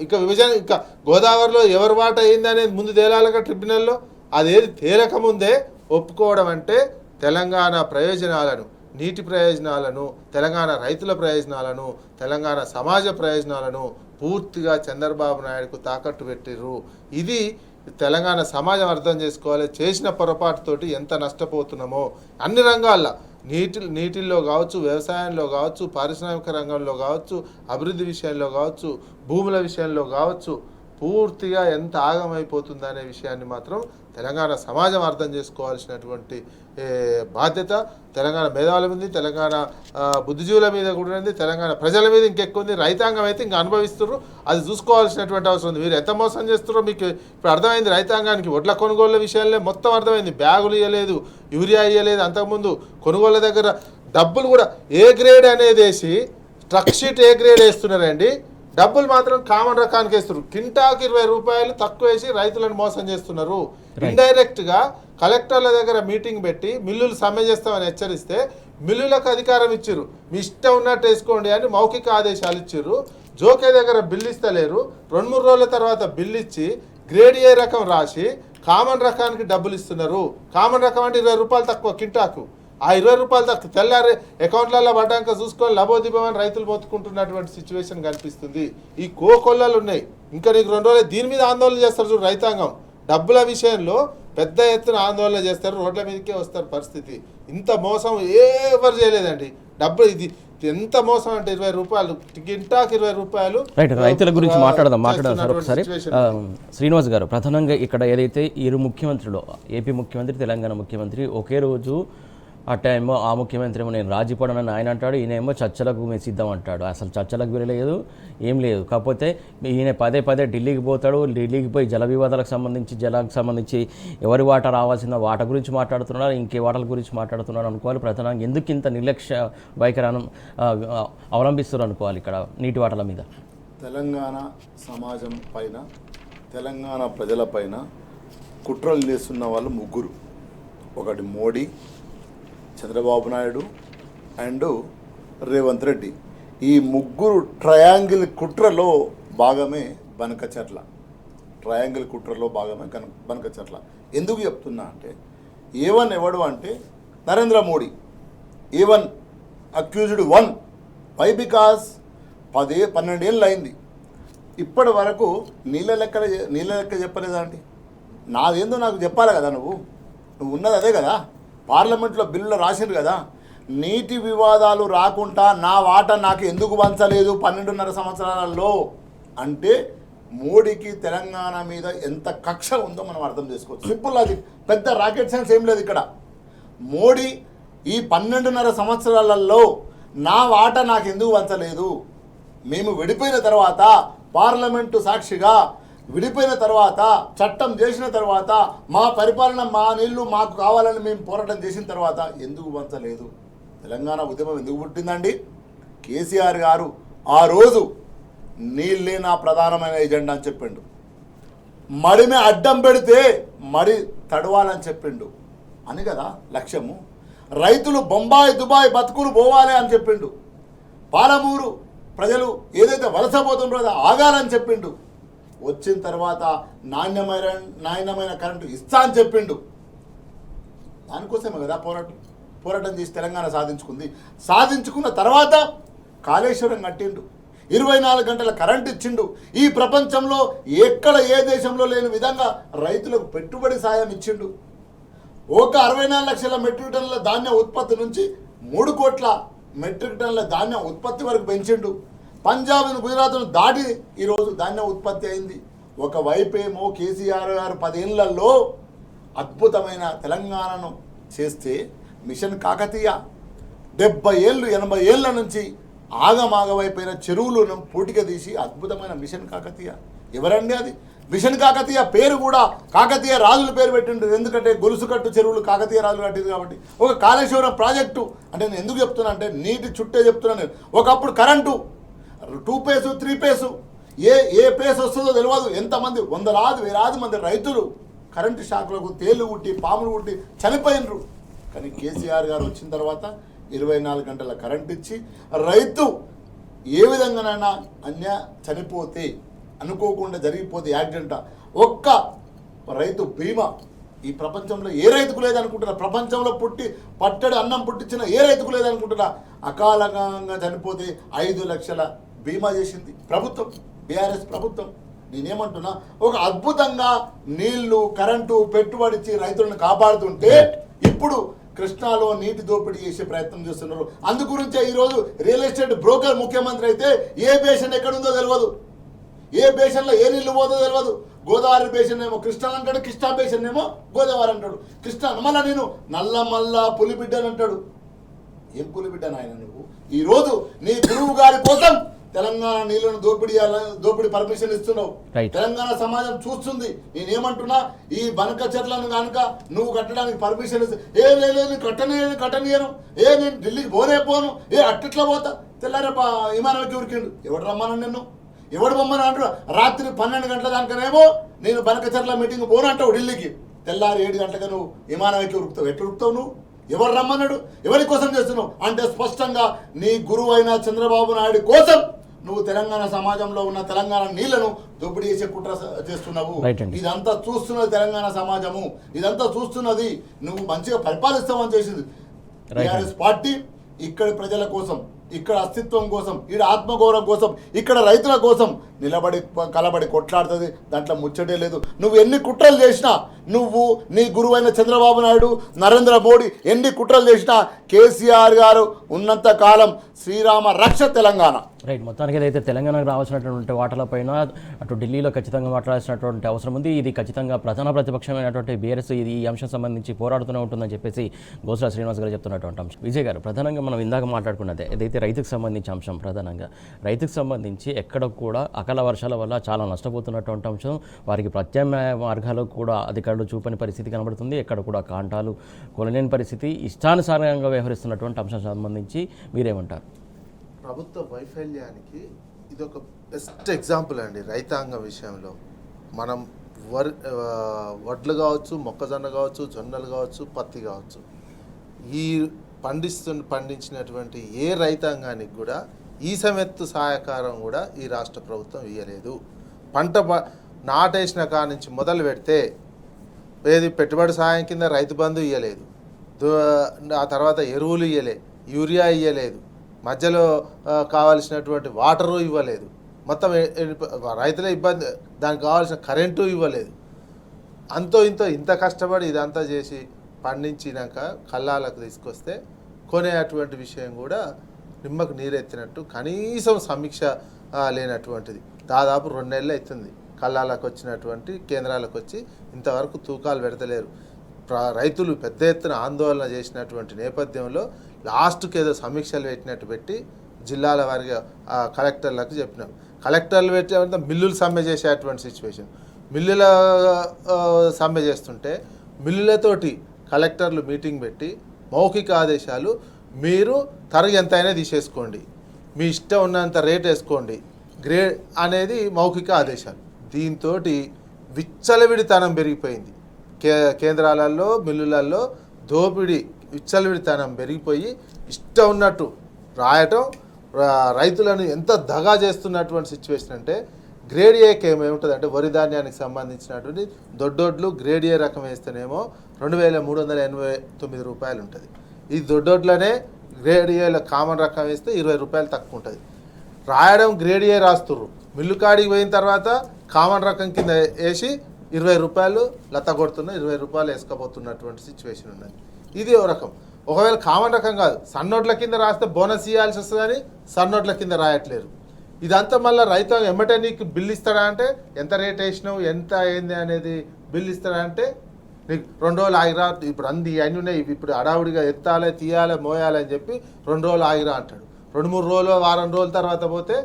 ఇక విభజన ఇంకా గోదావరిలో ఎవరి వాట అయిందనేది ముందు తేలాలిగా ట్రిబ్యునల్లో. అదేది తేలకముందే ఒప్పుకోవడం అంటే తెలంగాణ ప్రయోజనాలను, నీటి ప్రయోజనాలను, తెలంగాణ రైతుల ప్రయోజనాలను, తెలంగాణ సమాజ ప్రయోజనాలను పూర్తిగా చంద్రబాబు నాయుడుకు తాకట్టు పెట్టిర్రు. ఇది తెలంగాణ సమాజం అర్థం చేసుకోవాలి. చేసిన పొరపాటుతోటి ఎంత నష్టపోతున్నామో అన్ని రంగాల్లో, నీటిల్లో కావచ్చు, వ్యవసాయంలో కావచ్చు, పారిశ్రామిక రంగంలో కావచ్చు, అభివృద్ధి విషయంలో కావచ్చు, భూముల విషయంలో కావచ్చు, పూర్తిగా ఎంత ఆగమైపోతుందనే విషయాన్ని మాత్రం తెలంగాణ సమాజం అర్థం చేసుకోవాల్సినటువంటి బాధ్యత తెలంగాణ మేధావుల మీద, తెలంగాణ బుద్ధిజీవుల మీద కూడా ఉంది, తెలంగాణ ప్రజల మీద ఇంకెక్కువ ఉంది. రైతాంగం అయితే ఇంకా అనుభవిస్తున్నారు, అది చూసుకోవాల్సినటువంటి అవసరం ఉంది. మీరు ఎంత మోసం చేస్తున్నారో మీకు ఇప్పుడు అర్థమైంది. రైతాంగానికి వడ్ల కొనుగోళ్ల విషయాల్లో మొత్తం అర్థమైంది. బ్యాగులు ఇవ్వలేదు, యూరియా ఇవ్వలేదు. అంతకుముందు కొనుగోళ్ల దగ్గర డబ్బులు కూడా ఏ గ్రేడ్ అనేది వేసి ట్రక్ షీట్ ఏ గ్రేడ్ వేస్తున్నారండి, డబ్బులు మాత్రం కామన్ రకానికి వేస్తున్నారు. కింటాకి 20 రూపాయలు తక్కువ వేసి రైతులను మోసం చేస్తున్నారు. ఇండైరెక్ట్గా కలెక్టర్ల దగ్గర మీటింగ్ పెట్టి మిల్లులు సమ్మె చేస్తామని హెచ్చరిస్తే మిల్లులకు అధికారం ఇచ్చారు. మీ ఇష్టం ఉన్నట్టు వేసుకోండి అని మౌఖిక ఆదేశాలు ఇచ్చారు. జోకే దగ్గర బిల్లు ఇస్తలేరు. 2-3 రోజుల తర్వాత బిల్లు ఇచ్చి గ్రేడ్ ఏ రకం రాసి కామన్ రకానికి డబ్బులు ఇస్తున్నారు. కామన్ రకం అంటే 20 రూపాయలు తక్కువ కింటాకు. ఆ 20 రూపాయలు తక్కువ తెల్లారి అకౌంట్లలో పడ్డాక చూసుకొని లబోదిబమని రైతులు మొత్తుకుంటున్నటువంటి సిచ్యువేషన్ కనిపిస్తుంది. ఈ కోకొల్లలు ఉన్నాయి. ఇంకా నీకు 2 రోజులు దీని మీద ఆందోళన చేస్తారు చూడు. రైతాంగం డబ్బుల విషయంలో పెద్ద ఎత్తున ఆందోళన చేస్తారు, రోడ్ల మీదకే వస్తారు. పరిస్థితి ఇంత మోసం ఎవరు చేయలేదండి. డబ్బులు ఇది ఎంత మోసం అంటే 20 రూపాయలు కింటాకి 20 రూపాయలు. రైట్, రైతుల గురించి మాట్లాడదాం సార్ ఒకసారి. శ్రీనివాస్ గారు, ప్రధానంగా ఇక్కడ ఏదైతే ఇరు ముఖ్యమంత్రులు, ఏపీ ముఖ్యమంత్రి, తెలంగాణ ముఖ్యమంత్రి ఒకే రోజు ఆ టైంలో ఆ ముఖ్యమంత్రి ఏమో నేను రాజీపడనని ఆయన అంటాడు, ఈయనేమో చర్చలకు మేము సిద్ధం అంటాడు. అసలు చర్చలకు వెళ్ళలేదు, ఏం లేదు. కాకపోతే ఈయన పదే ఢిల్లీకి పోతాడు. ఢిల్లీకి పోయి జల వివాదాలకు సంబంధించి ఎవరి వాటా రావాల్సిన వాటా గురించి మాట్లాడుతున్నాడు, ఇంకే వాటాల గురించి మాట్లాడుతున్నాడు అనుకోవాలి. ప్రధానంగా ఎందుకు ఇంత నిర్లక్ష్య వైఖరి అవలంబిస్తున్నారు అనుకోవాలి ఇక్కడ నీటి వాటాల మీద. తెలంగాణ సమాజం పైన, తెలంగాణ ప్రజల పైన కుట్రలు చేస్తున్న వాళ్ళు ముగ్గురు. ఒకటి మోడీ, చంద్రబాబు నాయుడు అండ్ రేవంత్ రెడ్డి. ఈ ముగ్గురు ట్రయాంగిల్ కుట్రలో భాగమే బనకచెర్ల. బనకచెర్ల ఎందుకు చెప్తున్నా అంటే, A1 ఎవడు అంటే Narendra Modi. A1 accused 1. Why? Because 12 ఏళ్ళు అయింది ఇప్పటి వరకు నీళ్ళ లెక్క చెప్పలేదా అండి? నాదేందో నాకు చెప్పాలి కదా. నువ్వు ఉన్నది అదే కదా, పార్లమెంట్లో బిల్లులో రాసిండు కదా. నీటి వివాదాలు రాకుండా నా వాటా నాకు ఎందుకు పంచలేదు 12.5 సంవత్సరాలలో అంటే మోడీకి తెలంగాణ మీద ఎంత కక్ష ఉందో మనం అర్థం చేసుకోవచ్చు. సింపుల్ లాజిక్, పెద్ద రాకెట్ సైన్స్ ఏం లేదు ఇక్కడ. మోడీ ఈ 12.5 సంవత్సరాలలో నా వాటా నాకు ఎందుకు పంచలేదు, మేము విడిపోయిన తర్వాత పార్లమెంటు సాక్షిగా విడిపోయిన తర్వాత చట్టం చేసిన తర్వాత మా పరిపాలన, మా నీళ్లు మాకు కావాలని మేము పోరాటం చేసిన తర్వాత ఎందుకు పంచలేదు? తెలంగాణ ఉద్యమం ఎందుకు పుట్టిందండి? కేసీఆర్ గారు ఆ రోజు నీళ్ళే నా ప్రధానమైన ఎజెండా అని చెప్పిండు. మడిని అడ్డం పెడితే మడి తడవాలని చెప్పిండు. అని కదా లక్ష్యము. రైతులు బొంబాయి దుబాయ్ బతుకులు పోవాలి అని చెప్పిండు. పాలమూరు ప్రజలు ఏదైతే వలస పోతుండ్రో ఆగాలని చెప్పిండు. వచ్చిన తర్వాత నాణ్యమైన కరెంటు ఇస్తా అని చెప్పిండు. దానికోసమే కదా పోరాటం చేసి తెలంగాణ సాధించుకున్న తర్వాత కాళేశ్వరం కట్టిండు, 24 గంటల కరెంట్ ఇచ్చిండు. ఈ ప్రపంచంలో ఎక్కడ ఏ దేశంలో లేని విధంగా రైతులకు పెట్టుబడి సాయం ఇచ్చిండు. ఒక 64 లక్షల మెట్రిక్ టన్నుల ధాన్యం ఉత్పత్తి నుంచి 3 కోట్ల మెట్రిక్ టన్నుల ధాన్యం ఉత్పత్తి వరకు పెంచిండు. పంజాబ్ను గుజరాత్ను దాటి ఈరోజు ధాన్యం ఉత్పత్తి అయింది. ఒకవైపేమో కేసీఆర్ గారు 10 ఏళ్లలో అద్భుతమైన తెలంగాణను చేస్తే మిషన్ కాకతీయ 70 ఏళ్ళు 80 ఏళ్ళ నుంచి ఆగమాగమైపోయిన చెరువులను పూటిక తీసి అద్భుతమైన మిషన్ కాకతీయ. ఎవరండి అది? మిషన్ కాకతీయ పేరు కూడా కాకతీయ రాజుల పేరు పెట్టిండ్రు. ఎందుకంటే గొలుసుకట్టు చెరువులు కాకతీయ రాజులు కట్టింది కాబట్టి. ఒక కాళేశ్వరం ప్రాజెక్టు అంటే నేను ఎందుకు చెప్తున్నా అంటే నీటి చుట్టే చెప్తున్నాను నేను. ఒకప్పుడు కరెంటు 2 పేసు 3 పేసు ఏ పేసు వస్తుందో తెలియదు. ఎంతమంది వేలాది మంది రైతులు కరెంటు షాకులకు తేళ్లు కుట్టి పాములు కుట్టి చనిపోయినరు. కానీ కేసీఆర్ గారు వచ్చిన తర్వాత 24 గంటల కరెంట్ ఇచ్చి రైతు ఏ విధంగానైనా చనిపోతే అనుకోకుండా జరిగిపోతే యాక్సిడెంట్ ఒక్క రైతు బీమా ఈ ప్రపంచంలో ఏ రైతుకు లేదనుకుంటున్నా. ప్రపంచంలో పట్టడి అన్నం పుట్టించిన ఏ రైతుకు లేదనుకుంటున్నా. అకాలంగా చనిపోతే 5 లక్షల బీమా చేసింది ప్రభుత్వం, బీఆర్ఎస్ ప్రభుత్వం. నేనేమంటున్నా, ఒక అద్భుతంగా నీళ్లు కరెంటు పెట్టుబడి ఇచ్చి రైతులను కాపాడుతుంటే ఇప్పుడు కృష్ణాలో నీటి దోపిడీ చేసే ప్రయత్నం చేస్తున్నారు. అందుగురించే ఈరోజు రియల్ ఎస్టేట్ బ్రోకర్ ముఖ్యమంత్రి అయితే ఏ బేషన్ ఎక్కడుందో తెలియదు, ఏ బేషన్లో ఏ నీళ్లు పోదో తెలియదు. గోదావరి బేషన్ ఏమో కృష్ణ అంటాడు, కృష్ణా బేషన్ ఏమో గోదావరి అంటాడు. కృష్ణ మళ్ళా నేను నల్లమల్ల పులిబిడ్డని అంటాడు. ఏం పులిబిడ్డను ఆయన నువ్వు? ఈరోజు నీ గురువు గారి కోసం తెలంగాణ నీళ్లను దోపిడీ పర్మిషన్ ఇస్తున్నావు. తెలంగాణ సమాజం చూస్తుంది. నేనేమంటున్నా, ఈ బనక చెట్లను కనుక నువ్వు కట్టడానికి పర్మిషన్ ఇస్తే లేదు కట్టనియను, నేను ఢిల్లీకి పోను, అట్టిట్లా పోతా. తెల్లారే విమానానికి ఉరికిండు. ఎవడు రమ్మను నిన్ను? ఎవడు బొమ్మని అంటారు? రాత్రి 12 గంటల దానికనేమో నేను బనక చెట్ల మీటింగ్ పోను అంటావు ఢిల్లీకి. తెల్లారి 7 గంటలకు నువ్వు విమానానికి ఉరుకుతావు. ఎట్లా ఉరుకుతావు నువ్వు? ఎవరు రమ్మన్నాడు? ఎవరి కోసం చేస్తున్నావు? అంటే స్పష్టంగా నీ గురువు అయిన చంద్రబాబు నాయుడు కోసం నువ్వు తెలంగాణ సమాజంలో ఉన్న తెలంగాణ నీళ్లను దోపిడీ చేసే కుట్ర చేస్తున్నావు. ఇదంతా చూస్తున్నది తెలంగాణ సమాజము, ఇదంతా చూస్తున్నది. నువ్వు మంచిగా పరిపాలిస్తావని చేసింది టీఆర్ఎస్ పార్టీ. ఇక్కడి ప్రజల కోసం, ఇక్కడ అస్తిత్వం కోసం, ఇక్కడ ఆత్మగౌరవం కోసం, ఇక్కడ రైతుల కోసం కలబడి కొట్లాడుతుంది. దాంట్లో ముచ్చటే లేదు. నువ్వు ఎన్ని కుట్రలు చేసినా, నువ్వు నీ గురువైన చంద్రబాబు నాయుడు, నరేంద్ర మోడీ ఎన్ని కుట్రలు చేసినా కేసీఆర్ గారు ఉన్నంత కాలం శ్రీరామ రక్ష తెలంగాణ. రైట్. మొత్తానికి ఏదైతే తెలంగాణకు రావాల్సినటువంటి వాటాలపైన అటు ఢిల్లీలో ఖచ్చితంగా మాట్లాడాల్సినటువంటి అవసరం ఉంది. ఇది ఖచ్చితంగా ప్రధాన ప్రతిపక్షమైనటువంటి బీఆర్ఎస్ ఇది ఈ అంశం సంబంధించి పోరాడుతూనే ఉంటుందని చెప్పేసి గోసల శ్రీనివాస్ గారు చెప్తున్నటువంటి అంశం. విజయ్ గారు, ప్రధానంగా మనం ఇందాక మాట్లాడుకున్నదే ఏదైతే రైతుకు సంబంధించి అంశం, ప్రధానంగా రైతుకు సంబంధించి ఎక్కడ కూడా అకాల వర్షాల వల్ల చాలా నష్టపోతున్నటువంటి అంశం. వారికి ప్రత్యామ్నాయ మార్గాలు కూడా అధికారులు చూపని పరిస్థితి కనబడుతుంది. ఎక్కడ కూడా కాంటాలు కొనలేని పరిస్థితి, ఇష్టానుసారంగా వ్యవహరిస్తున్నటువంటి అంశం సంబంధించి మీరేమంటారు? ప్రభుత్వ వైఫల్యానికి ఇది ఒక బెస్ట్ ఎగ్జాంపుల్ అండి. రైతాంగం విషయంలో మనం వడ్లు కావచ్చు, మొక్కజొన్న కావచ్చు, జొన్నలు కావచ్చు, పత్తి కావచ్చు, ఈ పండించినటువంటి ఏ రైతాంగానికి కూడా ఈ సమెత్తు సహాయకారం కూడా ఈ రాష్ట్ర ప్రభుత్వం ఇవ్వలేదు. పంట నాటేసిన కాడ నుంచి మొదలు పెడితే ఏది పెట్టుబడి సహాయం కింద రైతు బంధు ఇవ్వలేదు, ఆ తర్వాత ఎరువులు ఇవ్వలే, యూరియా ఇవ్వలేదు, మధ్యలో కావాల్సినటువంటి వాటరు ఇవ్వలేదు, మొత్తం రైతుల ఇబ్బంది, దానికి కావాల్సిన కరెంటు ఇవ్వలేదు. ఇంత కష్టపడి ఇదంతా చేసి పండించినాక కల్లాలకు తీసుకొస్తే కొనేటువంటి విషయం కూడా నిమ్మకు నీరెత్తినట్టు, కనీసం సమీక్ష లేనటువంటిది. దాదాపు 2 నెలలు అవుతుంది కల్లాలకు వచ్చినటువంటి కేంద్రాలకు వచ్చి ఇంతవరకు తూకాలు పెడతలేరు. రైతులు పెద్ద ఎత్తున ఆందోళన చేసినటువంటి నేపథ్యంలో లాస్ట్కి ఏదో సమీక్షలు పెట్టినట్టు పెట్టి జిల్లాల వారిగా కలెక్టర్లకు చెప్పినాం. కలెక్టర్లు పెట్టే మిల్లులు సమ్మె చేసేటువంటి సిచ్యువేషన్. మిల్లుల సమ్మె చేస్తుంటే మిల్లులతోటి కలెక్టర్లు మీటింగ్ పెట్టి మౌఖిక ఆదేశాలు, మీరు తరగతి ఎంతైనా తీసేసుకోండి, మీ ఇష్టం ఉన్నంత రేట్ వేసుకోండి, గ్రేడ్ అనేది మౌఖిక ఆదేశాలు. దీంతో విచ్చలవిడితనం పెరిగిపోయింది. కేంద్రాలలో మిల్లులలో దోపిడీ విచ్చలవిడితనం పెరిగిపోయి ఇష్టం ఉన్నట్టు రాయటం, రైతులను ఎంత దగా చేస్తున్నటువంటి సిచ్యువేషన్ అంటే గ్రేడ్ ఏకి ఏమేముంటుంది అంటే వరి ధాన్యానికి సంబంధించినటువంటి దొడ్డొడ్లు గ్రేడ్ ఏ రకం వేస్తేనేమో 2389 రూపాయలు ఉంటుంది. ఈ దొడ్డొడ్లనే గ్రేడ్ ఏలో కామన్ రకం వేస్తే 20 రూపాయలు తక్కువ ఉంటుంది. రాయడం గ్రేడ్ ఏ రాస్తుర్రు, మిల్లు కాడికి పోయిన తర్వాత కామన్ రకం కింద వేసి 20 రూపాయలు లత కొడుతున్న 20 రూపాయలు వేసుకపోతున్నటువంటి సిచ్యువేషన్ ఉన్నది. ఇది ఓ రకం. ఒకవేళ కామన్ రకం కాదు, సన్నోట్ల కింద రాస్తే బోనస్ ఇవ్వాల్సి వస్తుందని సన్నోట్ల కింద రాయట్లేరు. ఇదంతా మళ్ళీ రైతు ఎమ్మటే నీకు బిల్లు ఇస్తాడా అంటే ఎంత రేట్ వేసినావు ఎంత అయింది అనేది బిల్లు ఇస్తాడా అంటే నీకు 2 రోజులు ఆగిరా, ఇప్పుడు అన్ని అన్నీ ఉన్నాయి, ఇప్పుడు అడావుడిగా ఎత్తాలి తీయాలి మోయాలి అని చెప్పి 2 రోజులు ఆగిరా అంటాడు. 2-3 రోజులు వారం రోజుల తర్వాత పోతే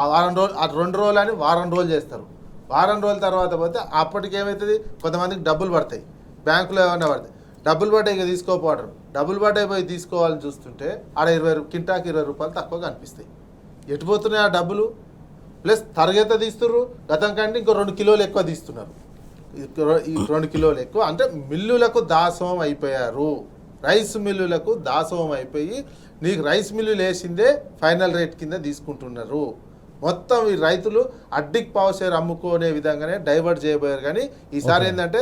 ఆ వారం రోజులు ఆ 2 రోజులు అని వారం రోజులు చేస్తారు. వారం రోజుల తర్వాత పోతే అప్పటికి ఏమవుతుంది, కొంతమందికి డబ్బులు పడతాయి, బ్యాంకులో ఏమన్నా పడతాయి, డబ్బులు పడ్డాయి ఇక తీసుకోపోవడం, డబ్బులు పడ్డాయి పోయి తీసుకోవాలని చూస్తుంటే ఆడ కింటాకి 20 రూపాయలు తక్కువగా అనిపిస్తాయి. ఎటుపోతున్నాయి ఆ డబ్బులు? ప్లస్ తరగత తీస్తున్నారు, గతం కంటే ఇంకో 2 కిలోలు ఎక్కువ తీస్తున్నారు. ఈ 2 కిలోలు ఎక్కువ అంటే మిల్లులకు దాసోహం అయిపోయారు. రైస్ మిల్లులకు దాసోహం అయిపోయి నీకు రైస్ మిల్లులు వేసిందే ఫైనల్ రేట్ కింద తీసుకుంటున్నారు. మొత్తం ఈ రైతులు అడ్డికి పావు షేర్ అమ్ముకునే విధంగానే డైవర్ట్ చేయబోయారు. కానీ ఈసారి ఏంటంటే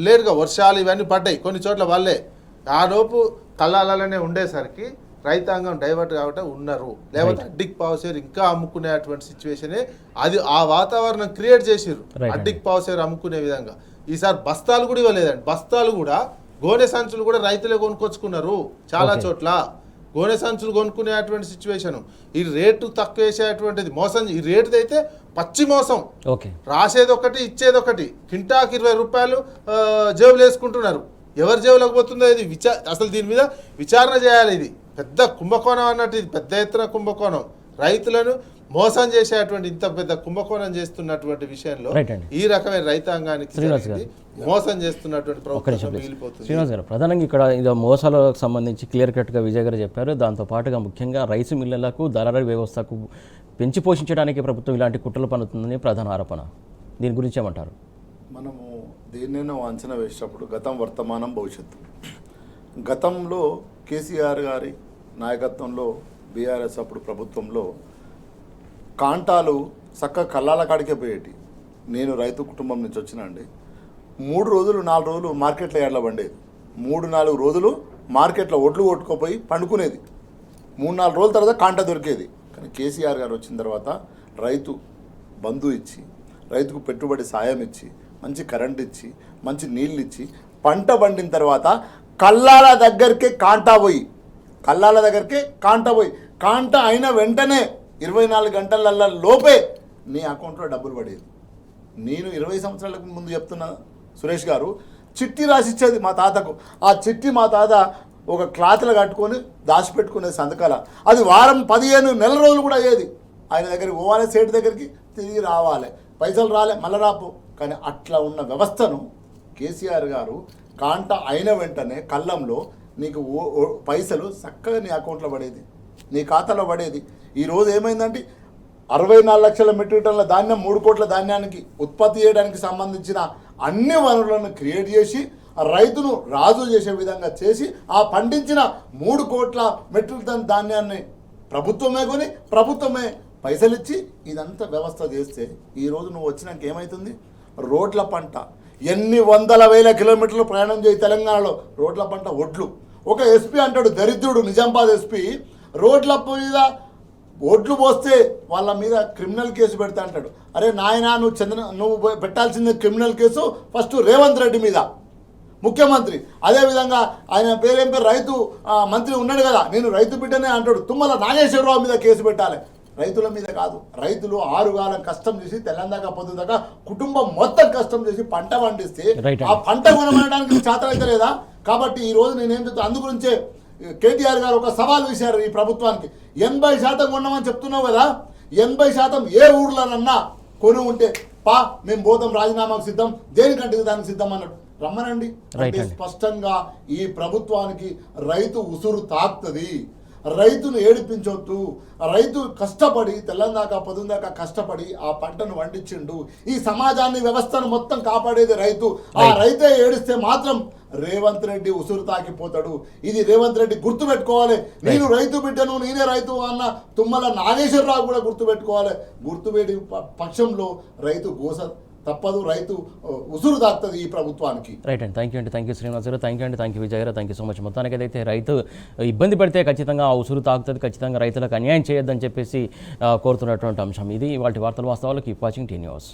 లేటుగా వర్షాలు ఇవన్నీ పడ్డాయి కొన్ని చోట్ల వాళ్ళే, ఆ లోపు కళ్ళాలనే ఉండేసరికి రైతాంగం డైవర్ట్ కాబట్టి ఉన్నారు. లేకపోతే అడ్డికి పావు షేర్ ఇంకా అమ్ముకునేటువంటి సిచ్యువేషనే అది, ఆ వాతావరణం క్రియేట్ చేసిర్రు అడ్డికి పావు షేర్ అమ్ముకునే విధంగా. ఈసారి బస్తాలు కూడా ఇవ్వలేదండి, బస్తాలు కూడా గోనె సంచులు కూడా రైతులే కొనుక్కొచ్చుకున్నారు. చాలా చోట్ల గోనె సంచులు కొనుక్కునేటువంటి సిచ్యువేషన్. ఈ రేటు తక్కువ వేసేటువంటిది మోసం. ఈ రేటుది అయితే పచ్చి మోసం, రాసేది ఒకటి ఇచ్చేది ఒకటి. కింటాకి 20 రూపాయలు జేబులు వేసుకుంటున్నారు. ఎవరి జేబులకు పోతుందో ఇది అసలు దీని మీద విచారణ చేయాలి. ఇది పెద్ద కుంభకోణం అన్నట్టు, ఇది పెద్ద ఎత్తున కుంభకోణం. రైతులను మోసం చేసేటువంటి ఇంత పెద్ద కుంభకోణం చేస్తున్నటువంటి విషయంలో ఈ రకమైన రైతాంగానికి మోసం చేస్తున్నటువంటి ప్రభుత్వం మిగిలిపోతుంది. శ్రీనివాస్ గారు, ప్రధానంగా ఇక్కడ ఇది మోసాలకు సంబంధించి క్లియర్ కట్గా విజయ్ గారు చెప్పారు. దాంతో పాటుగా ముఖ్యంగా రైసు మిల్లులకు దళారీ వ్యవస్థకు పెంచి పోషించడానికి ప్రభుత్వం ఇలాంటి కుట్రలు పన్నుతుందని ప్రధాన ఆరోపణ. దీని గురించి ఏమంటారు? మనము దేన్నైనా అంచనా వేసేటప్పుడు గతం, వర్తమానం, భవిష్యత్తు. గతంలో కేసీఆర్ గారి నాయకత్వంలో బీఆర్ఎస్ అప్పుడు ప్రభుత్వంలో కాంటాలు చక్కగా కళ్ళాల కాడికే పోయేటి. నేను రైతు కుటుంబం నుంచి వచ్చినా అండి. 3 రోజులు 4 రోజులు మార్కెట్లో ఎడ్ల పండేది. 3-4 రోజులు మార్కెట్లో ఒడ్లు కొట్టుకోపోయి పండుకునేది. 3-4 రోజుల తర్వాత కాంటా దొరికేది. కానీ కేసీఆర్ గారు వచ్చిన తర్వాత రైతు బంధు ఇచ్చి, రైతుకు పెట్టుబడి సాయం ఇచ్చి, మంచి కరెంట్ ఇచ్చి, మంచి నీళ్ళు ఇచ్చి, పంట పండిన తర్వాత కళ్ళాల దగ్గరికే కాంటా పోయి, కాంటా అయిన వెంటనే 24 గంటల లోపే నీ అకౌంట్లో డబ్బులు పడేది. నేను 20 సంవత్సరాలకు ముందు చెప్తున్నా సురేష్ గారు, చిట్టి రాసిచ్చేది మా తాతకు. ఆ చిట్టి మా తాత ఒక క్లాత్లో కట్టుకొని దాచిపెట్టుకునేది సంతకాల. అది వారం 15 నెల రోజులు కూడా అయ్యేది. ఆయన దగ్గరికి పోవాలి, సేటు దగ్గరికి తిరిగి రావాలి, పైసలు రాలే మళ్ళీ రాపు. కానీ అట్లా ఉన్న వ్యవస్థను కేసీఆర్ గారు కాంటా అయిన వెంటనే కళ్ళంలో నీకు పైసలు చక్కగా నీ అకౌంట్లో పడేది, నీ ఖాతాలో పడేది. ఈరోజు ఏమైందంటే 64 లక్షల మెట్రిక్ టన్నుల ధాన్యం, 3 కోట్ల ధాన్యానికి ఉత్పత్తి చేయడానికి సంబంధించిన అన్ని వనరులను క్రియేట్ చేసి రైతును రాజు చేసే విధంగా చేసి ఆ పండించిన 3 కోట్ల మెట్రిక్ టన్ ధాన్యాన్ని ప్రభుత్వమే కొని ప్రభుత్వమే పైసలు ఇచ్చి ఇదంతా వ్యవస్థ చేస్తే ఈరోజు నువ్వు వచ్చినాక ఏమవుతుంది? రోడ్ల పంట ఎన్ని వందల వేల కిలోమీటర్లు ప్రయాణం చేయి తెలంగాణలో రోడ్ల పంట ఒడ్లు. ఒక ఎస్పీ అంటాడు, దరిద్రుడు నిజామాబాద్ ఎస్పీ, రోడ్ల మీద ఓట్లు పోస్తే వాళ్ళ మీద క్రిమినల్ కేసు పెడతా అంటాడు. అరే నాయన, నువ్వు పెట్టాల్సింది criminal case first Revanth Reddy మీద, ముఖ్యమంత్రి. అదేవిధంగా ఆయన పేరేం పేరు రైతు మంత్రి ఉన్నాడు కదా, నేను రైతు బిడ్డనే అంటాడు. తుమ్మల నాగేశ్వరరావు మీద కేసు పెట్టాలి, రైతుల మీద కాదు. రైతులు 6 కాలం కష్టం చేసి తెల్లందాకా పొద్దుదాకా కుటుంబం మొత్తం కష్టం చేసి పంట పండిస్తే ఆ పంట కొనడానికి చేత అయితే లేదా? కాబట్టి ఈరోజు నేనేం చెప్తాను, అందుగురించే కేటీఆర్ గారు ఒక సవాల్ విసిరారు ఈ ప్రభుత్వానికి. 80% కొన్నామని చెప్తున్నావు కదా, 80% ఏ ఊర్లోనన్నా కొని ఉంటే పా మేము పోతాం, రాజీనామాకు సిద్ధం, దేనికంటే దానికి సిద్ధం అన్నాడు. రమ్మనండి. అంటే స్పష్టంగా ఈ ప్రభుత్వానికి రైతు ఉసురు తాకుతుంది. రైతును ఏడిపించొద్దు. రైతు కష్టపడి తెల్లందాకా పొద్దుందాకా కష్టపడి ఆ పంటను వండించిండు. ఈ సమాజాన్ని వ్యవస్థను మొత్తం కాపాడేది రైతు. ఆ రైతే ఏడిస్తే మాత్రం రేవంత్ రెడ్డి ఉసురు తాకిపోతాడు. ఇది రేవంత్ రెడ్డి గుర్తుపెట్టుకోవాలి. నేను రైతు బిడ్డను, నేనే రైతు అన్న తుమ్మల నాగేశ్వరరావు కూడా గుర్తుపెట్టుకోవాలి. గుర్తుపెట్టి పక్షంలో రైతు గోస తప్పదు, రైతు ఉసురు తాకుతుంది ఈ ప్రభుత్వానికి. రైట్ అండి, థ్యాంక్ యూ శ్రీనివాస్ గారు, థ్యాంక్ యూ విజయ్ గారు, థ్యాంక్ యూ సో మచ్. మొత్తానికి అయితే రైతు ఇబ్బంది పడితే ఖచ్చితంగా ఆ ఉసురు తాకుతుంది, ఖచ్చితంగా రైతులకు అన్యాయం చేయొద్దని చెప్పేసి కోరుతున్నటువంటి అంశం ఇది. వాటి వార్తలు వాస్తవాలు. Keep watching tea news.